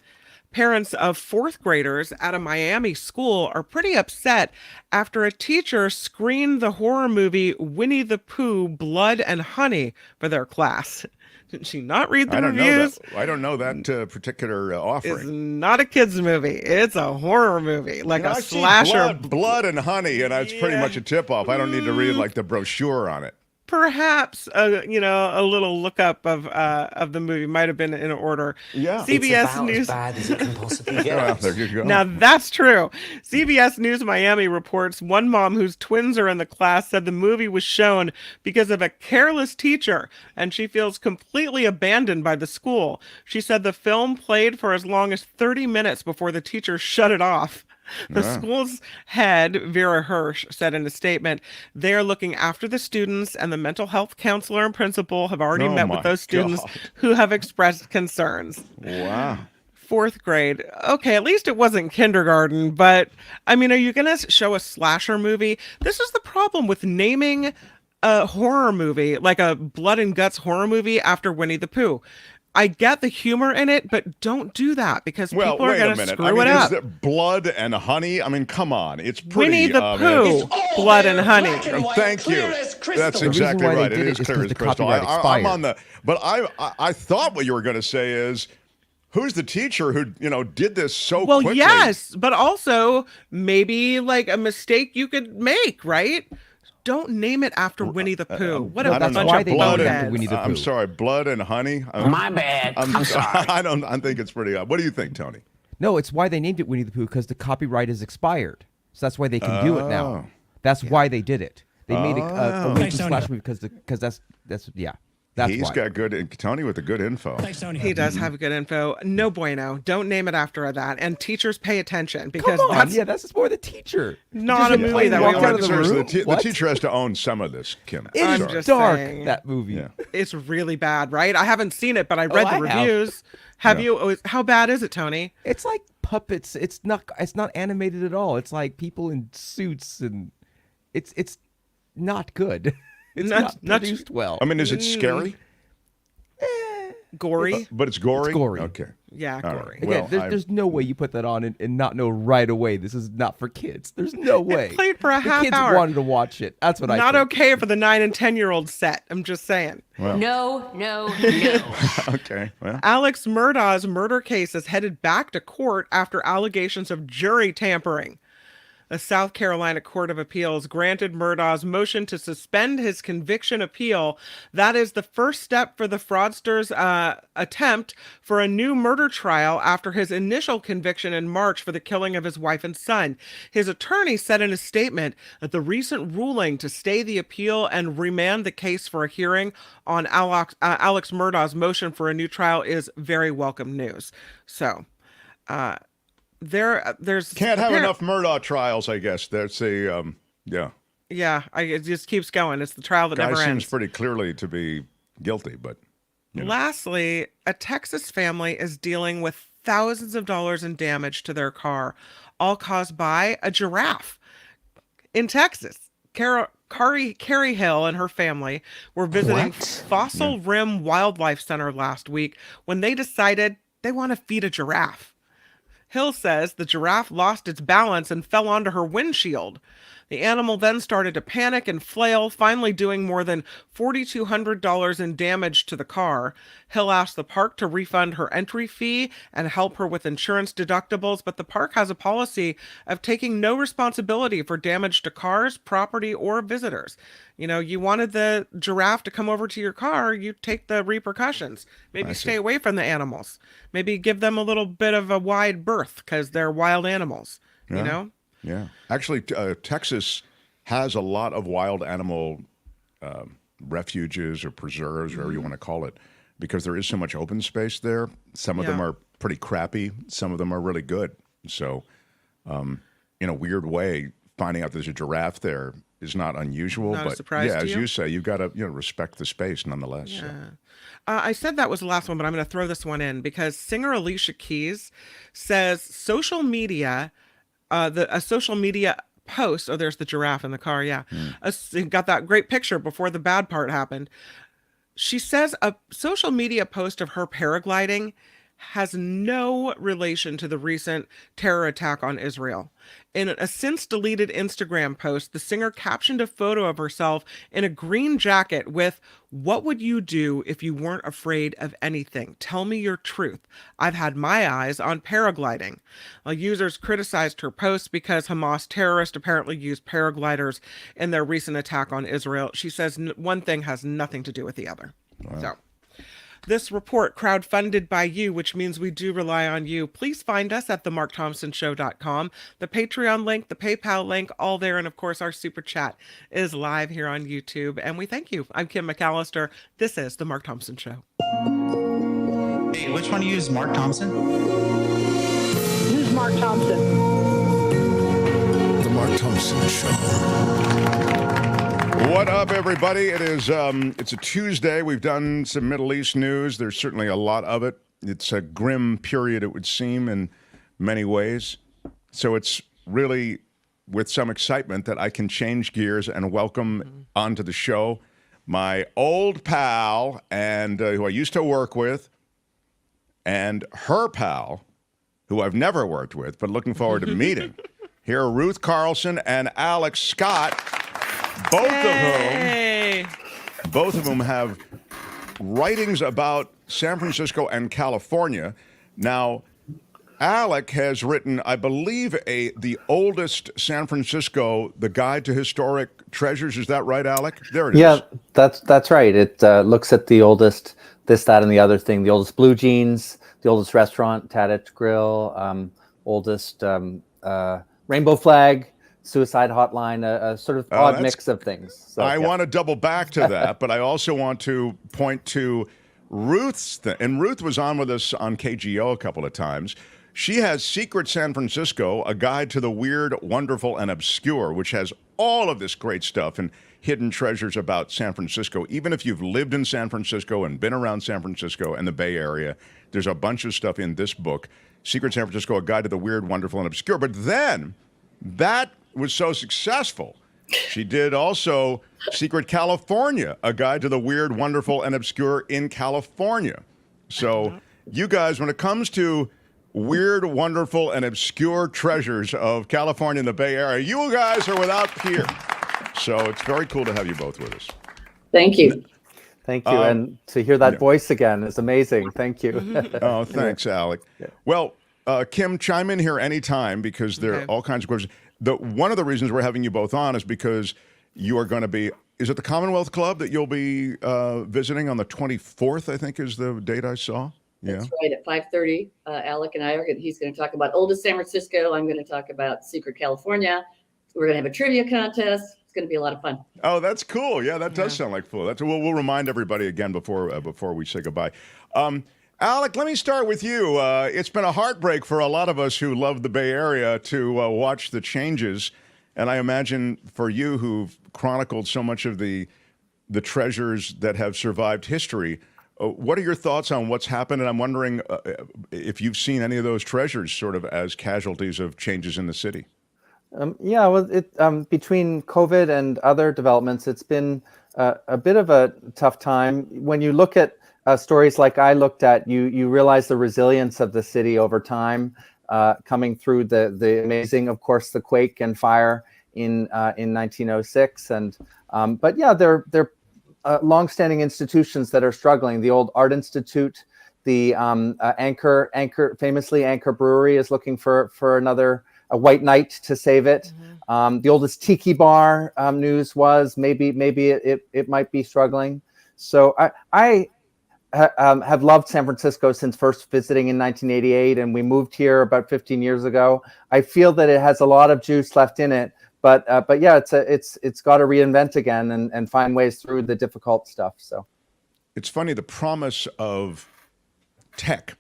Parents of fourth graders at a Miami school are pretty upset after a teacher screened the horror movie Winnie the Pooh, Blood and Honey for their class. Did she not read the reviews? I don't know that particular offering. It's not a kid's movie. It's a horror movie, like a slasher. Blood and Honey, and it's pretty much a tip-off. I don't need to read like the brochure on it. Perhaps a little lookup of the movie might have been in order. Yeah, CBS it's about News. as bad as it can possibly get. Well, there you go. Now that's true. CBS News Miami reports one mom whose twins are in the class said the movie was shown because of a careless teacher, and she feels completely abandoned by the school. She said the film played for as long as 30 minutes before the teacher shut it off. The school's head, Vera Hirsch, said in a statement, they are looking after the students, and the mental health counselor and principal have already met with those students who have expressed concerns. Wow. Fourth grade. Okay, at least it wasn't kindergarten, but I mean, are you going to show a slasher movie? This is the problem with naming a horror movie, like a blood and guts horror movie, after Winnie the Pooh. I get the humor in it, but don't do that because people are going to screw it up. Is it Blood and Honey? I mean, come on. It's pretty. Winnie the Pooh, Blood and Honey. Thank you. That's exactly right. It is clear as crystal. I'm on the. But I thought what you were going to say is, who's the teacher who did this so quickly? Well, yes, but also maybe like a mistake you could make, right? Don't name it after Winnie the Pooh. What a bunch of boneheads. I'm sorry, Blood and Honey. My bad. I'm sorry. I think it's pretty odd. What do you think, Tony? No, it's why they named it Winnie the Pooh, because the copyright is expired. So that's why they can do it now. That's why they did it. They made a Winnie the Pooh slash movie because that's He's why. Got good, Tony with the good info. Thanks, Tony. He does have good info. No bueno. Don't name it after that. And teachers pay attention because Come on. That's more the teacher. Not a movie that we want to the teacher has to own some of this, Kim. It's just dark, that movie. Yeah. It's really bad, right? I haven't seen it, but I read the reviews. Have you? How bad is it, Tony? It's like puppets. It's not animated at all. It's like people in suits, and it's not good. It's not produced well. I mean, is it scary? Gory. But it's gory? It's gory. Okay. Yeah, All gory. right. Again, Well, there's no way you put that on and not know right away this is not for kids. There's no way. It played for a the half kids hour. wanted to watch it. That's what I Not think. okay for the 9 and 10-year-old set. I'm just saying. Well. No. Okay. Well. Alex Murdaugh's murder case is headed back to court after allegations of jury tampering. A South Carolina Court of Appeals granted Murdaugh's motion to suspend his conviction appeal. That is the first step for the fraudster's attempt for a new murder trial after his initial conviction in March for the killing of his wife and son. His attorney said in a statement that the recent ruling to stay the appeal and remand the case for a hearing on Alex Murdaugh's motion for a new trial is very welcome news. So, there's Can't have enough Murdaugh trials, I guess. That's a yeah. Yeah, it just keeps going. It's the trial that Guy never seems ends. pretty clearly to be guilty, but you know. Lastly, a Texas family is dealing with thousands of dollars in damage to their car, all caused by a giraffe in Texas. Carrie Hill and her family were visiting Fossil Rim Wildlife Center last week when they decided they want to feed a giraffe. Hill says the giraffe lost its balance and fell onto her windshield. The animal then started to panic and flail, finally doing more than $4,200 in damage to the car. Hill asked the park to refund her entry fee and help her with insurance deductibles, but the park has a policy of taking no responsibility for damage to cars, property, or visitors. You know, you wanted the giraffe to come over to your car, you take the repercussions. Maybe stay away from the animals. Maybe give them a little bit of a wide berth because they're wild animals, you know? Yeah. Actually, Texas has a lot of wild animal refuges or preserves, whatever you want to call it, because there is so much open space there. Some of them are pretty crappy. Some of them are really good. So, in a weird way, finding out there's a giraffe there is not unusual. Not a but surprise yeah, to as you? you say, you've got to respect the space nonetheless. Yeah. So. I said that was the last one, but I'm going to throw this one in because singer Alicia Keys says social media, a social media post. Oh, there's the giraffe in the car. Yeah. Got that great picture before the bad part happened. She says a social media post of her paragliding has no relation to the recent terror attack on Israel. In a since-deleted Instagram post, the singer captioned a photo of herself in a green jacket with, "What would you do if you weren't afraid of anything? Tell me your truth. I've had my eyes on paragliding." Users criticized her post because Hamas terrorists apparently used paragliders in their recent attack on Israel. She says one thing has nothing to do with the other. Wow. So, this report crowdfunded by you, which means we do rely on you. Please find us at themarkthompsonshow.com. The Patreon link, the PayPal link, all there. And of course, our super chat is live here on YouTube. And we thank you. I'm Kim McAllister. This is The Mark Thompson Show. Hey, which one do you use, Mark Thompson? Use Mark Thompson. The Mark Thompson Show. What up, everybody? It is it's a Tuesday. We've done some Middle East news. There's certainly a lot of it. It's a grim period, it would seem, in many ways. So it's really with some excitement that I can change gears and welcome onto the show my old pal and who I used to work with, and her pal, who I've never worked with, but looking forward to meeting. Here are Ruth Carlson and Alex Scott. Both of whom have writings about San Francisco and California. Now, Alec has written, I believe, the oldest San Francisco, The Guide to Historic Treasures. Is that right, Alec? There it is. Yeah, that's right. It looks at the oldest this, that, and the other thing. The oldest blue jeans, the oldest restaurant, Tadich Grill, oldest rainbow flag, suicide hotline, a sort of odd mix of things. So, I want to double back to that, but I also want to point to Ruth's thing. And Ruth was on with us on KGO a couple of times. She has Secret San Francisco, a guide to the weird, wonderful, and obscure, which has all of this great stuff and hidden treasures about San Francisco. Even if you've lived in San Francisco and been around San Francisco and the Bay Area, there's a bunch of stuff in this book, Secret San Francisco, a guide to the weird, wonderful, and obscure. But then that was so successful. She did also Secret California, a guide to the weird, wonderful, and obscure in California. So you guys, when it comes to weird, wonderful, and obscure treasures of California and the Bay Area, you guys are without peer. So it's very cool to have you both with us. Thank you. Thank you. And to hear that voice again is amazing. Thank you. Oh, thanks, Alec. Well, Kim, chime in here anytime because there are all kinds of questions. One of the reasons we're having you both on is because you are going to be, is it the Commonwealth Club that you'll be visiting on the 24th, I think is the date I saw? That's right, at 5:30. Alec and I are he's going to talk about oldest San Francisco. I'm going to talk about secret California. We're going to have a trivia contest. It's going to be a lot of fun. Oh, that's cool. Yeah, that does sound like fun. We'll remind everybody again before we say goodbye. Alec, let me start with you. It's been a heartbreak for a lot of us who love the Bay Area to watch the changes. And I imagine for you who've chronicled so much of the treasures that have survived history, what are your thoughts on what's happened? And I'm wondering if you've seen any of those treasures sort of as casualties of changes in the city. Between COVID and other developments, it's been a bit of a tough time. When you look at stories like I looked at, you realize the resilience of the city over time, coming through the amazing, of course, the quake and fire in 1906. But yeah, they're longstanding institutions that are struggling. The old Art Institute, the famously Anchor Brewery is looking for a white knight to save it. The oldest tiki bar news was maybe it might be struggling. So I have loved San Francisco since first visiting in 1988, and we moved here about 15 years ago. I feel that it has a lot of juice left in it, but yeah, it's got to reinvent again and find ways through the difficult stuff. So it's funny, the promise of tech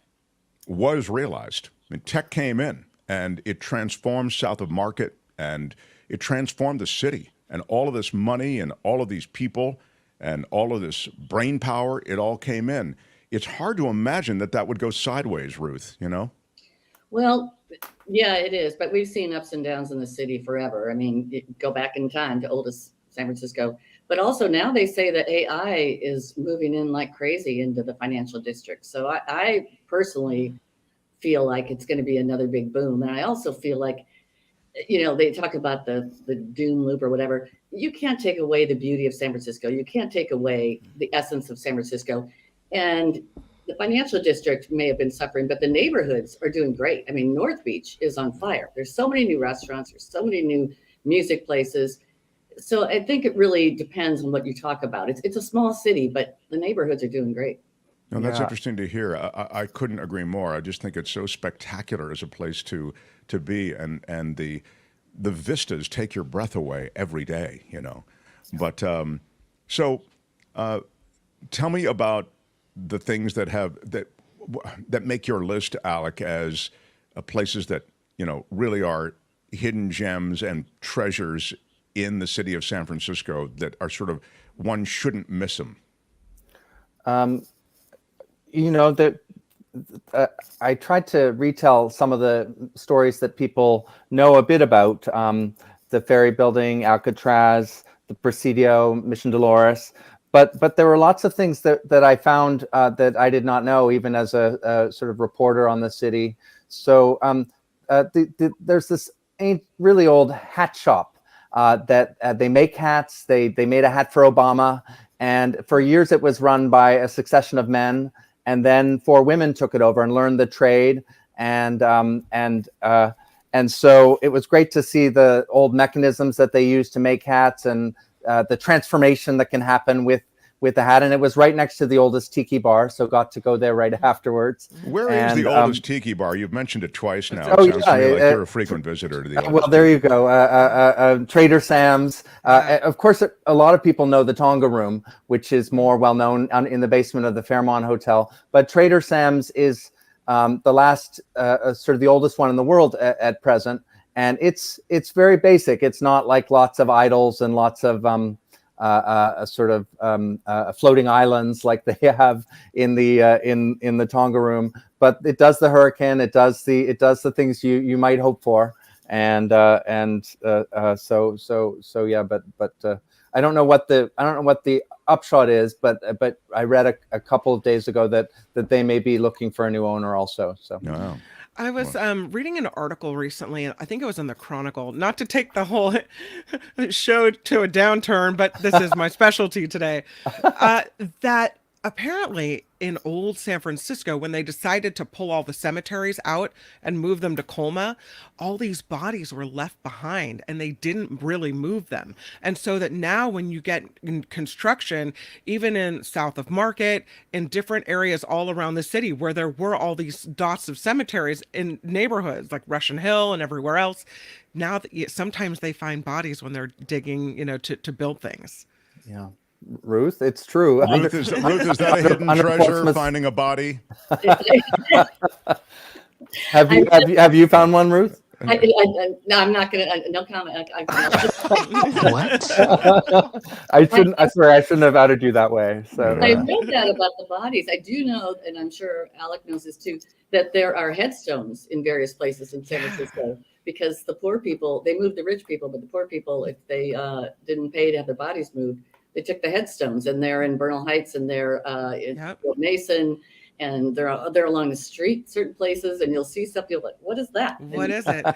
was realized. I mean, tech came in and it transformed south of Market and it transformed the city, and all of this money and all of these people and all of this brain power, it all came in. It's hard to imagine that would go sideways, Ruth, you know? Well, yeah, it is. But we've seen ups and downs in the city forever. I mean, go back in time to oldest San Francisco. But also now they say that AI is moving in like crazy into the financial district. So I personally feel like it's going to be another big boom. And I also feel like, you know, they talk about the doom loop or whatever. You can't take away the beauty of San Francisco. You can't take away the essence of San Francisco. And the financial district may have been suffering, but the neighborhoods are doing great. I mean, North Beach is on fire. There's so many new restaurants. There's so many new music places. So I think it really depends on what you talk about. It's a small city, but the neighborhoods are doing great. No, that's interesting to hear. I couldn't agree more. I just think it's so spectacular as a place to be, and the vistas take your breath away every day, you know. But so tell me about the things that make your list, Alec, as places that, you know, really are hidden gems and treasures in the city of San Francisco that are sort of, one shouldn't miss them. You know, that I tried to retell some of the stories that people know a bit about, the Ferry Building, Alcatraz, the Presidio, Mission Dolores, but there were lots of things that I found that I did not know, even as a sort of reporter on the city. So there's this really old hat shop that they make hats. They made a hat for Obama, and for years it was run by a succession of men. And then 4 women took it over and learned the trade, and so it was great to see the old mechanisms that they used to make hats and the transformation that can happen with the hat. And it was right next to the oldest tiki bar, so got to go there right afterwards. Where is the oldest tiki bar? You've mentioned it twice now. Oh, it sounds to me like you're a frequent visitor to the oldest. Well, there you go. Trader Sam's. Of course, a lot of people know the Tonga Room, which is more well-known in the basement of the Fairmont Hotel. But Trader Sam's is the last, sort of the oldest one in the world at present. And it's very basic. It's not like lots of idols and lots of floating islands like they have in the Tonga Room, but it does the hurricane. It does the things you might hope for, and so yeah. But I don't know what the upshot is, but I read a couple of days ago that they may be looking for a new owner also. So. Wow. I was reading an article recently, and I think it was in the Chronicle, not to take the whole show to a downturn, but this is my specialty today, that apparently in old San Francisco, when they decided to pull all the cemeteries out and move them to Colma, all these bodies were left behind and they didn't really move them. And so that now when you get in construction, even in south of Market, in different areas all around the city where there were all these dots of cemeteries in neighborhoods like Russian Hill and everywhere else, now that sometimes they find bodies when they're digging, to build things. Yeah. Ruth, it's true. Ruth, is that a hidden treasure, finding a body? Have you found one, Ruth? No, I'm not going to. No comment. What? I swear I shouldn't have outed you that way. So I read that about the bodies. I do know, and I'm sure Alec knows this too, that there are headstones in various places in San Francisco because the poor people, they moved the rich people, but the poor people, if they didn't pay to have their bodies moved, they took the headstones, and they're in Bernal Heights, and they're in Mason, and they're along the street, certain places, and you'll see something you're like, what is that? What is it?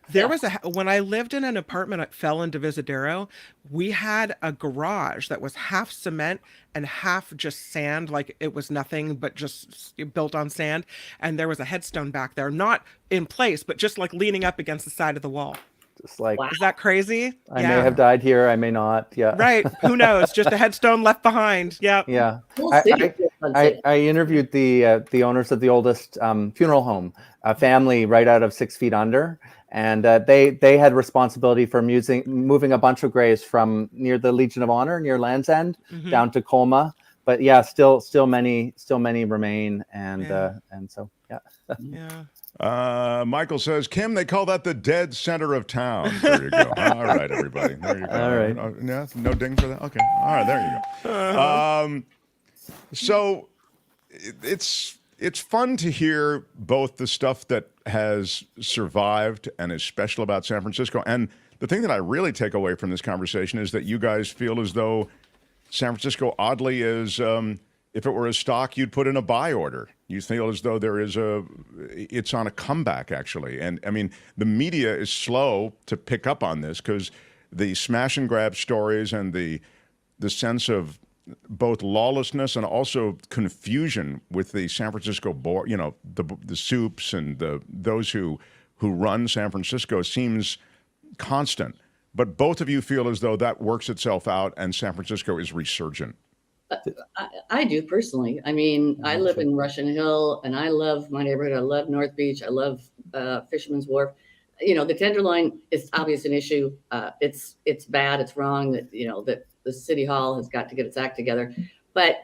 There was when I lived in an apartment at Fell in Divisadero, we had a garage that was half cement and half just sand, like it was nothing but just built on sand. And there was a headstone back there, not in place, but just like leaning up against the side of the wall. Just like, is that crazy? I may have died here, I may not. Yeah. Right. Who knows? Just a headstone left behind. Yeah. Yeah. I interviewed the owners of the oldest funeral home, a family right out of 6 Feet Under, and they had responsibility for moving a bunch of graves from near the Legion of Honor near Land's End down to Colma. But yeah, still many remain, and so yeah. Yeah. Michael says, Kim, they call that the dead center of town. There you go. All right, everybody. There you go. All right. Yeah, no ding for that? Okay. All right, there you go. So it's fun to hear both the stuff that has survived and is special about San Francisco. And the thing that I really take away from this conversation is that you guys feel as though San Francisco, oddly, is if it were a stock, you'd put in a buy order. You feel as though it's on a comeback, actually. And I mean, the media is slow to pick up on this because the smash and grab stories and the sense of both lawlessness and also confusion with the San Francisco board, the soups and those who run San Francisco seems constant. But both of you feel as though that works itself out and San Francisco is resurgent. I do personally. I mean, I live in Russian Hill, and I love my neighborhood. I love North Beach. I love Fisherman's Wharf. The Tenderloin is obviously an issue. It's bad. It's wrong that that the city hall has got to get its act together. But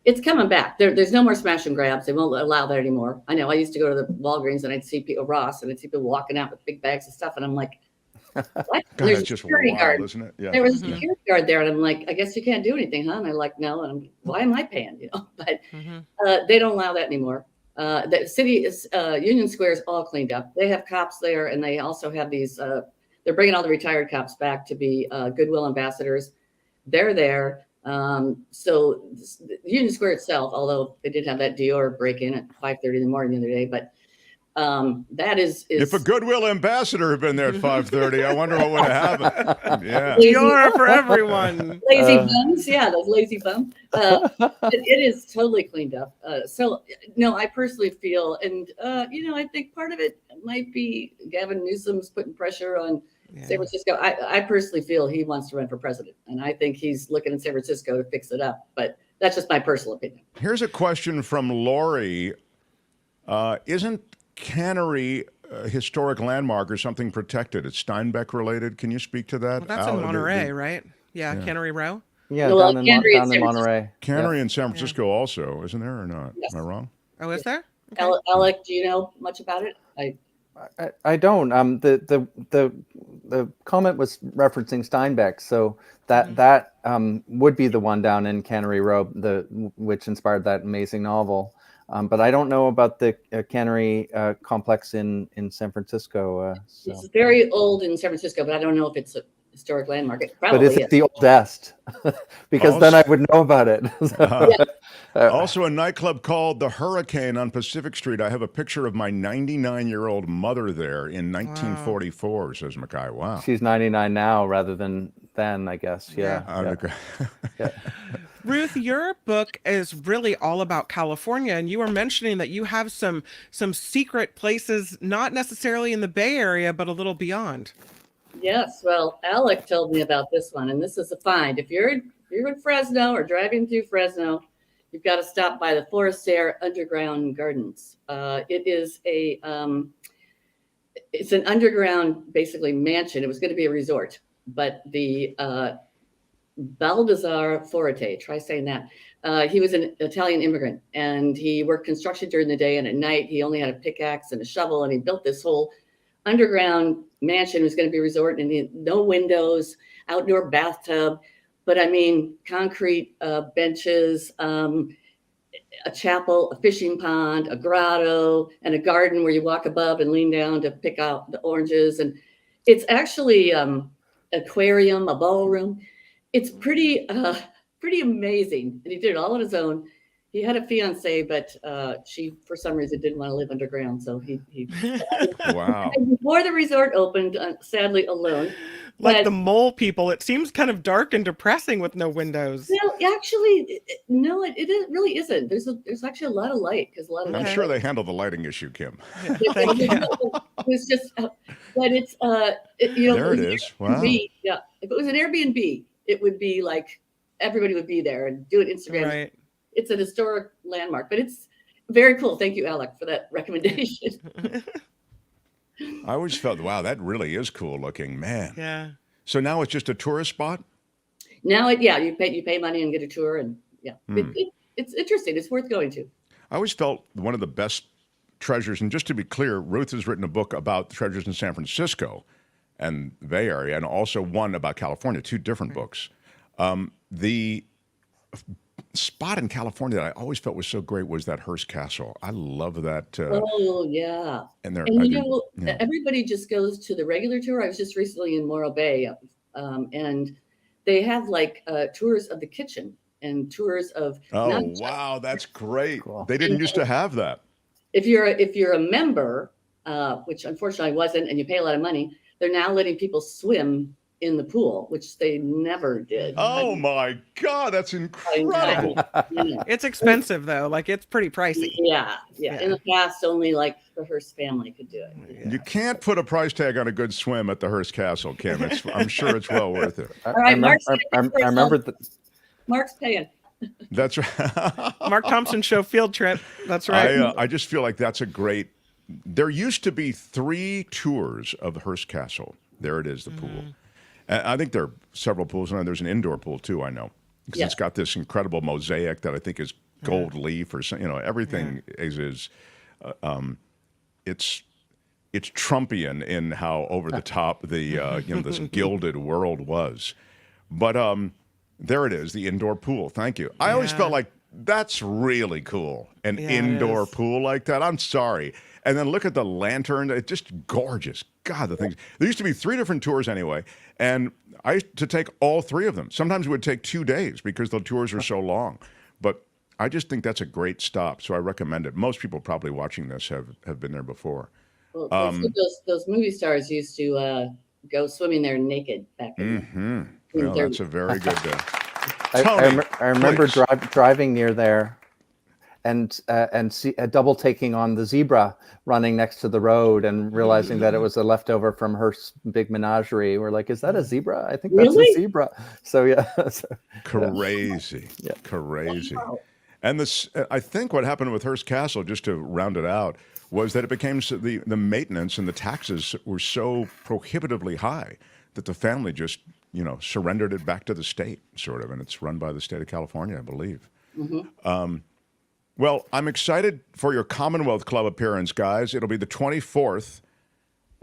it's coming back. There's no more smash and grabs. They won't allow that anymore. I know. I used to go to the Walgreens and I'd see people, Ross, and I'd see people walking out with big bags of stuff, and I'm like, what? God, it's just wild, isn't it? Yeah. There was a security guard there, and I'm like, I guess you can't do anything, huh? And they're like, no. And I'm, why am I paying? But they don't allow that anymore. The city is Union Square is all cleaned up. They have cops there, and they also have these. They're bringing all the retired cops back to be goodwill ambassadors. They're there. So Union Square itself, although they did have that Dior break in at 5:30 in the morning the other day, but. That is if a goodwill ambassador had been there at 5:30, I wonder what would have happened. Yeah, Dior for everyone. Lazy bums, yeah, those lazy bums. It is totally cleaned up. So no, I personally feel, and I think part of it might be Gavin Newsom's putting pressure on San Francisco. I personally feel he wants to run for president, and I think he's looking at San Francisco to fix it up. But that's just my personal opinion. Here's a question from Lori: isn't Cannery historic landmark or something protected? It's Steinbeck related. Can you speak to that? Well, that's in Monterey, right? Yeah, Cannery Row. Yeah, down in Monterey. Cannery in San Francisco also, isn't there or not? Yes. Am I wrong? Oh, is there? Okay. Alec, do you know much about it? I don't. The comment was referencing Steinbeck, so that would be the one down in Cannery Row, which inspired that amazing novel. But I don't know about the cannery complex in San Francisco. So. It's very old in San Francisco, but I don't know if it's a historic landmark. It probably But is it the oldest? Because Also- then I would know about it. Also, a nightclub called the Hurricane on Pacific Street. I have a picture of my 99-year-old mother there in 1944, says Mackay. Wow. She's 99 now rather than then, I guess. Yeah. Ruth, your book is really all about California, and you were mentioning that you have some secret places, not necessarily in the Bay Area, but a little beyond. Yes, well, Alec told me about this one, and this is a find. If you're in Fresno or driving through Fresno, you've got to stop by the Forestier Underground Gardens. It is it's an underground, basically, mansion. It was going to be a resort, but the Baldassare Forte, try saying that. He was an Italian immigrant, and he worked construction during the day, and at night he only had a pickaxe and a shovel, and he built this whole underground mansion. It was going to be a resort, and no windows, outdoor bathtub, but I mean concrete benches, a chapel, a fishing pond, a grotto, and a garden where you walk above and lean down to pick out the oranges. And it's actually aquarium, a ballroom. It's pretty amazing. And he did it all on his own. He had a fiance, but she, for some reason, didn't want to live underground. So he Wow. Before the resort opened, sadly alone. Like the mole people, it seems kind of dark and depressing with no windows. No, actually, no, it really isn't. There's actually a lot of light because a lot of. I'm sure they handle the lighting issue, Kim. Thank you. It was just, but it's There it is. Wow. Yeah, if it was an Airbnb, it would be like everybody would be there and do an Instagram. Right. It's an historic landmark, but it's very cool. Thank you, Alec, for that recommendation. I always felt, wow, that really is cool looking, man. Yeah. So now it's just a tourist spot? Now, you pay money and get a tour, and it's interesting. It's worth going to. I always felt one of the best treasures, and just to be clear, Ruth has written a book about treasures in San Francisco and the Bay Area, and also one about California, two different books. The spot in California that I always felt was so great was that Hearst Castle. I love that. Oh, yeah. And everybody just goes to the regular tour. I was just recently in Morro Bay, and they have like tours of the kitchen and tours of. Oh, wow, that's great. Cool. They didn't used to have that. If you're a member, which unfortunately I wasn't, and you pay a lot of money, they're now letting people swim in the pool, which they never did. Oh my God, that's incredible. It's expensive though. Like it's pretty pricey. Yeah. In the past, only like the Hearst family could do it. Yeah. You can't put a price tag on a good swim at the Hearst Castle, Kim. I'm sure it's well worth it. All right, I remember Mark's paying. That's right. Mark Thompson Show field trip. That's right. I just feel like that's a great. There used to be 3 tours of the Hearst Castle. There it is, the pool. And I think there are several pools, and there's an indoor pool too. I know because it's got this incredible mosaic that I think is gold leaf or something. Everything is it's Trumpian in how over the top the this gilded world was. But there it is, the indoor pool. Thank you. I always felt like that's really cool, an indoor pool like that. I'm sorry. And then look at the lantern. It's just gorgeous. God, the things. There used to be 3 different tours anyway, and I used to take all 3 of them. Sometimes it would take 2 days because the tours are so long. But I just think that's a great stop, so I recommend it. Most people probably watching this have been there before. Well, those movie stars used to go swimming there naked back in Well, that's a very good I remember driving near there and double taking on the zebra running next to the road and realizing that it was a leftover from her big menagerie. We're like, is that a zebra? I think that's a zebra. So yeah. Crazy. Yeah. Crazy. Wow. And this, I think what happened with Hearst Castle, just to round it out, was that it became the maintenance and the taxes were so prohibitively high that the family just, surrendered it back to the state, sort of, and it's run by the state of California, I believe. Well, I'm excited for your Commonwealth Club appearance, guys. It'll be the 24th,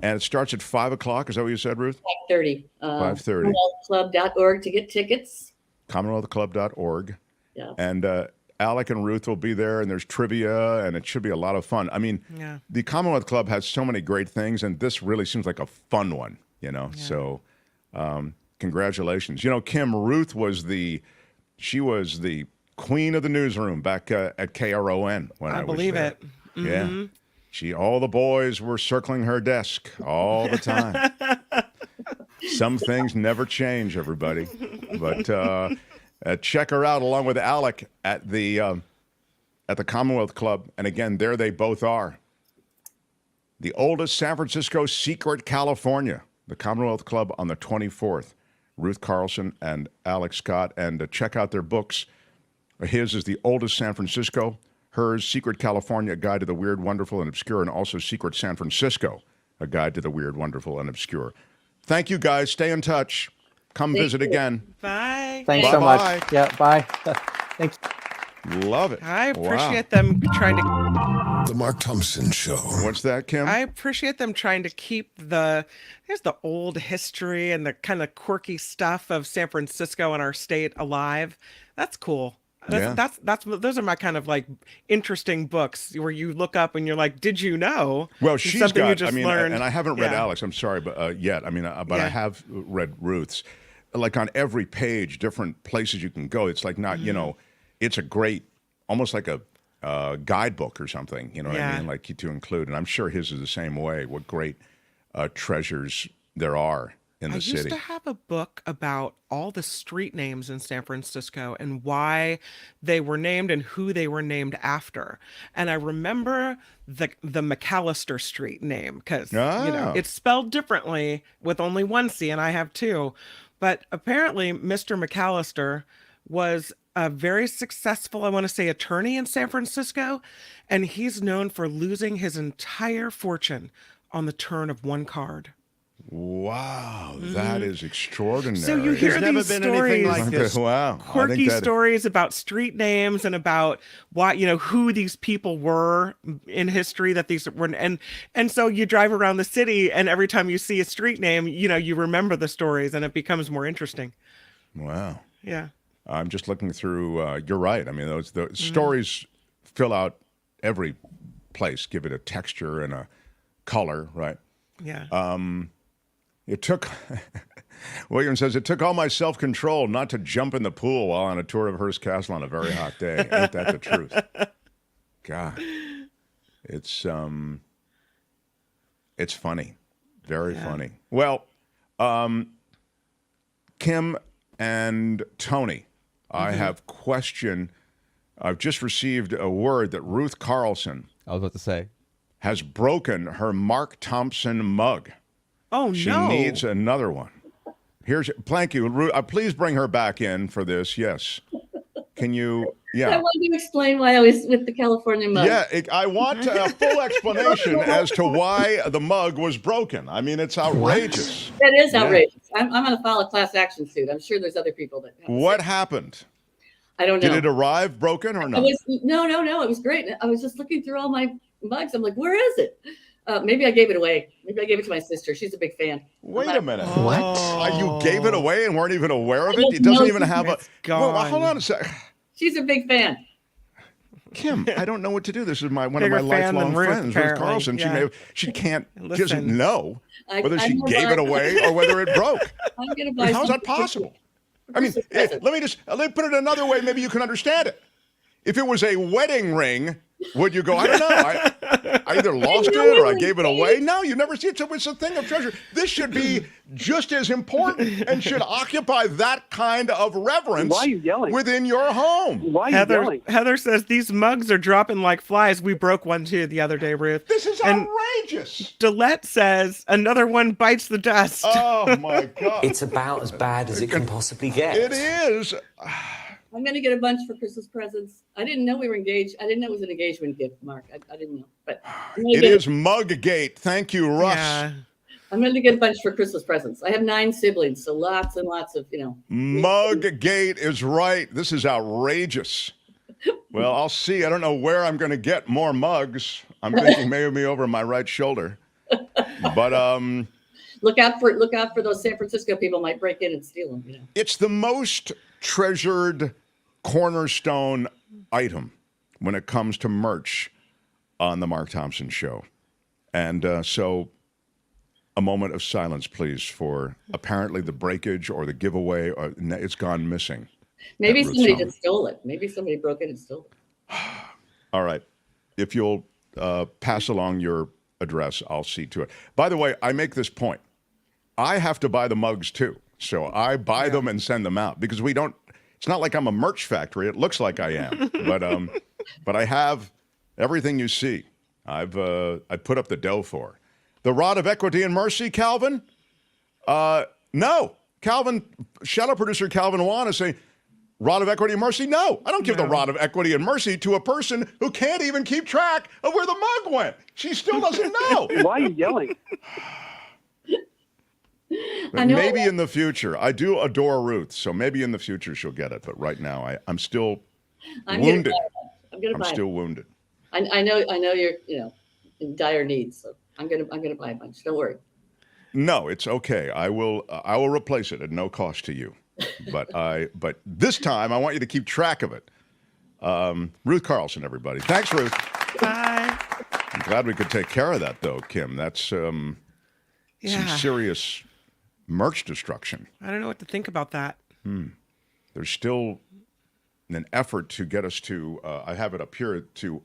and it starts at 5 o'clock. Is that what you said, Ruth? 5:30. 5:30. CommonwealthClub.org to get tickets. CommonwealthClub.org. Yeah. And Alec and Ruth will be there, and there's trivia, and it should be a lot of fun. I mean, the Commonwealth Club has so many great things, and this really seems like a fun one, you know? Yeah. So congratulations. You know, Kim, Ruth was the queen of the newsroom back at KRON when I was believe there. It. Mm-hmm. Yeah. All the boys were circling her desk all the time. Some things never change, everybody. But check her out along with Alec at the Commonwealth Club. And again, there they both are. The oldest San Francisco secret, California. The Commonwealth Club on the 24th. Ruth Carlson and Alex Scott. And check out their books. His is The Oldest San Francisco. Hers, Secret California, A Guide to the Weird, Wonderful, and Obscure. And also Secret San Francisco, A Guide to the Weird, Wonderful, and Obscure. Thank you, guys. Stay in touch. Come visit again. Bye. Thanks so much. Yeah, bye. Thanks. Love it. I appreciate them trying to... The Mark Thompson Show. What's that, Kim? I appreciate them trying to keep the old history and the kind of quirky stuff of San Francisco and our state alive. That's cool. Those are my kind of like interesting books where you look up and you're like, did you know? Well, she's something got, you just learned. and I haven't read Alex, I'm sorry, but yet. I mean, but I have read Ruth's. Like on every page, different places you can go. It's like not, you know, it's a great, almost like a guidebook or something, you know what I mean? Like to include. And I'm sure his is the same way. What great treasures there are in the city. I used to have a book about all the street names in San Francisco and why they were named and who they were named after. And I remember the McAllister Street name because you know it's spelled differently with only one C, and I have two. But apparently, Mr. McAllister was a very successful, I want to say, attorney in San Francisco, and he's known for losing his entire fortune on the turn of one card. Wow, that is extraordinary. So you hear these stories, like this. Wow, quirky stories about street names and about why, you know, who these people were in history that these were, and so you drive around the city and every time you see a street name, you know, you remember the stories and it becomes more interesting. Wow. Yeah. I'm just looking through. You're right. I mean, the stories fill out every place, give it a texture and a color, right? Yeah. It took, William says, it took all my self-control not to jump in the pool while on a tour of Hearst Castle on a very hot day. Ain't that the truth? God. It's funny. Very funny. Well, Kim and Tony, I have question. I've just received a word that Ruth Carlson, I was about to say, has broken her Mark Thompson mug. Oh, she no. She needs another one. Thank you. Ruth, please bring her back in for this. Yes. Can you? Yeah. I want you to explain why I was with the California mug. Yeah, I want a full explanation as to why the mug was broken. I mean, it's outrageous. That is outrageous. I'm going to file a class action suit. I'm sure there's other people that. What happened? I don't know. Did it arrive broken or not? No. It was great. I was just looking through all my mugs. I'm like, where is it? Maybe I gave it away. Maybe I gave it to my sister. She's a big fan. Wait a minute. What? You gave it away and weren't even aware of it? It doesn't even have a... Well, hold on a second. She's a big fan. Kim, I don't know what to do. This is one of my Bigger fan lifelong than Ruth, friends, Ruth apparently. Carlson. Yeah. She Listen. doesn't know whether she I'm gave it away or whether it broke. I'm gonna buy How's that possible? I mean, let me put it another way. Maybe you can understand it. If it was a wedding ring, would you go, I don't know. I either lost it or I gave it away. No, you never see it. So it's a thing of treasure. This should be just as important and should occupy that kind of reverence. Why are you yelling? Within your home. Why are you yelling? Heather says, these mugs are dropping like flies. We broke one too the other day, Ruth. This is outrageous. Dillette says, another one bites the dust. Oh, my God. It's about as bad as it can possibly get. It is. I'm going to get a bunch for Christmas presents. I didn't know we were engaged. I didn't know it was an engagement gift, Mark. I didn't know. But it is Muggate. Thank you, Russ. Yeah. I'm going to get a bunch for Christmas presents. I have 9 siblings, so lots and lots of, Muggate is right. This is outrageous. Well, I'll see. I don't know where I'm going to get more mugs. I'm thinking maybe over my right shoulder. But look out for those San Francisco people might break in and steal them. It's the most treasured cornerstone item when it comes to merch on the Mark Thompson Show. And so a moment of silence, please, for apparently the breakage or the giveaway. It's gone missing. Maybe somebody just stole it. Maybe somebody broke it and stole it. All right. If you'll pass along your address, I'll see to it. By the way, I make this point. I have to buy the mugs too. So I buy them and send them out because we don't, it's not like I'm a merch factory. It looks like I am, but I have everything you see. I put up the dough for. The rod of equity and mercy, Calvin? No. Calvin, shadow producer Calvin Wan is saying, rod of equity and mercy? No, I don't give the rod of equity and mercy to a person who can't even keep track of where the mug went. She still doesn't know. Why are you yelling? Maybe in the future. I do adore Ruth, so maybe in the future she'll get it. But right now, I'm still wounded. I'm still wounded. I know you're in dire need, so I'm gonna buy a bunch. Don't worry. No, it's okay. I will replace it at no cost to you. But this time I want you to keep track of it. Ruth Carlson, everybody. Thanks, Ruth. Bye. I'm glad we could take care of that, though, Kim. That's some serious merch destruction. I don't know what to think about that. There's still an effort to get us to, I have it up here, to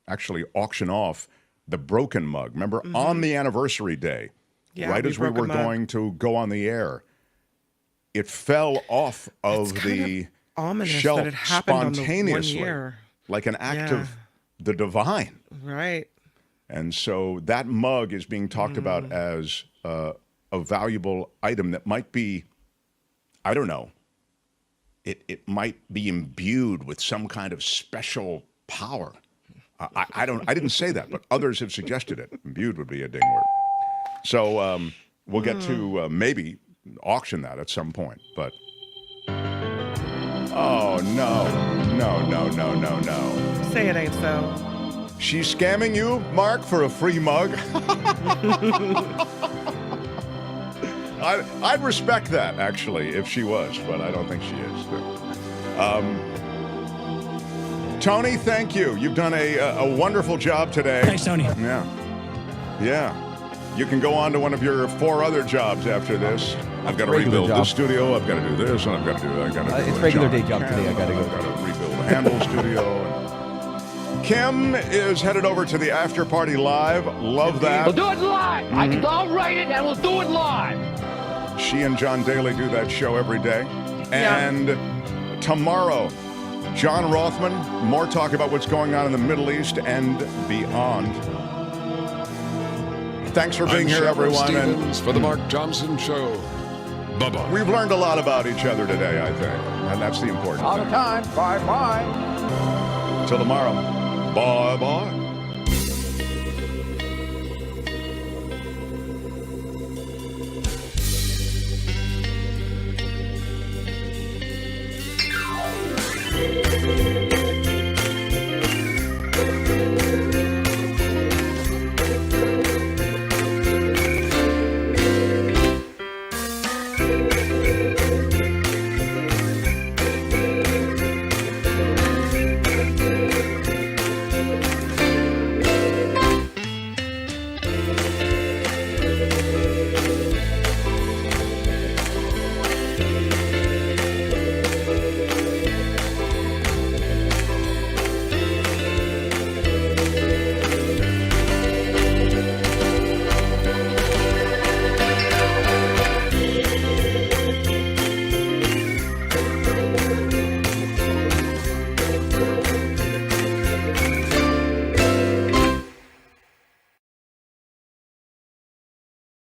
actually auction off the broken mug. Remember, on the anniversary day, right as we were going to go on the air, it fell off of the shelf that it happened spontaneously, on the 1 year. like an act of the divine. Right. And so that mug is being talked about as a valuable item that might be, I don't know, it might be imbued with some kind of special power. I didn't say that, but others have suggested it. Imbued would be a ding word. So we'll get to maybe auction that at some point, but oh no. Say it ain't so. She's scamming you, Mark, for a free mug? I'd respect that, actually, if she was, but I don't think she is. Tony, thank you. You've done a wonderful job today. Thanks, Tony. Yeah. You can go on to one of your 4 other jobs after this. I've got to rebuild this studio. I've got to do this, and I've got to do that. It's regular day job today. I got to go. I've got to rebuild the Handle studio. Kim is headed over to the after party live. Love that. We'll do it live. I'll write it, and we'll do it live. She and John Daly do that show every day. And tomorrow, John Rothman, more talk about what's going on in the Middle East and beyond. Thanks for being here, everyone. Stevens for the Mark Thompson Show. Bye-bye. We've learned a lot about each other today, I think. And that's the important All thing. the time. Bye-bye. Till tomorrow. Bye-bye.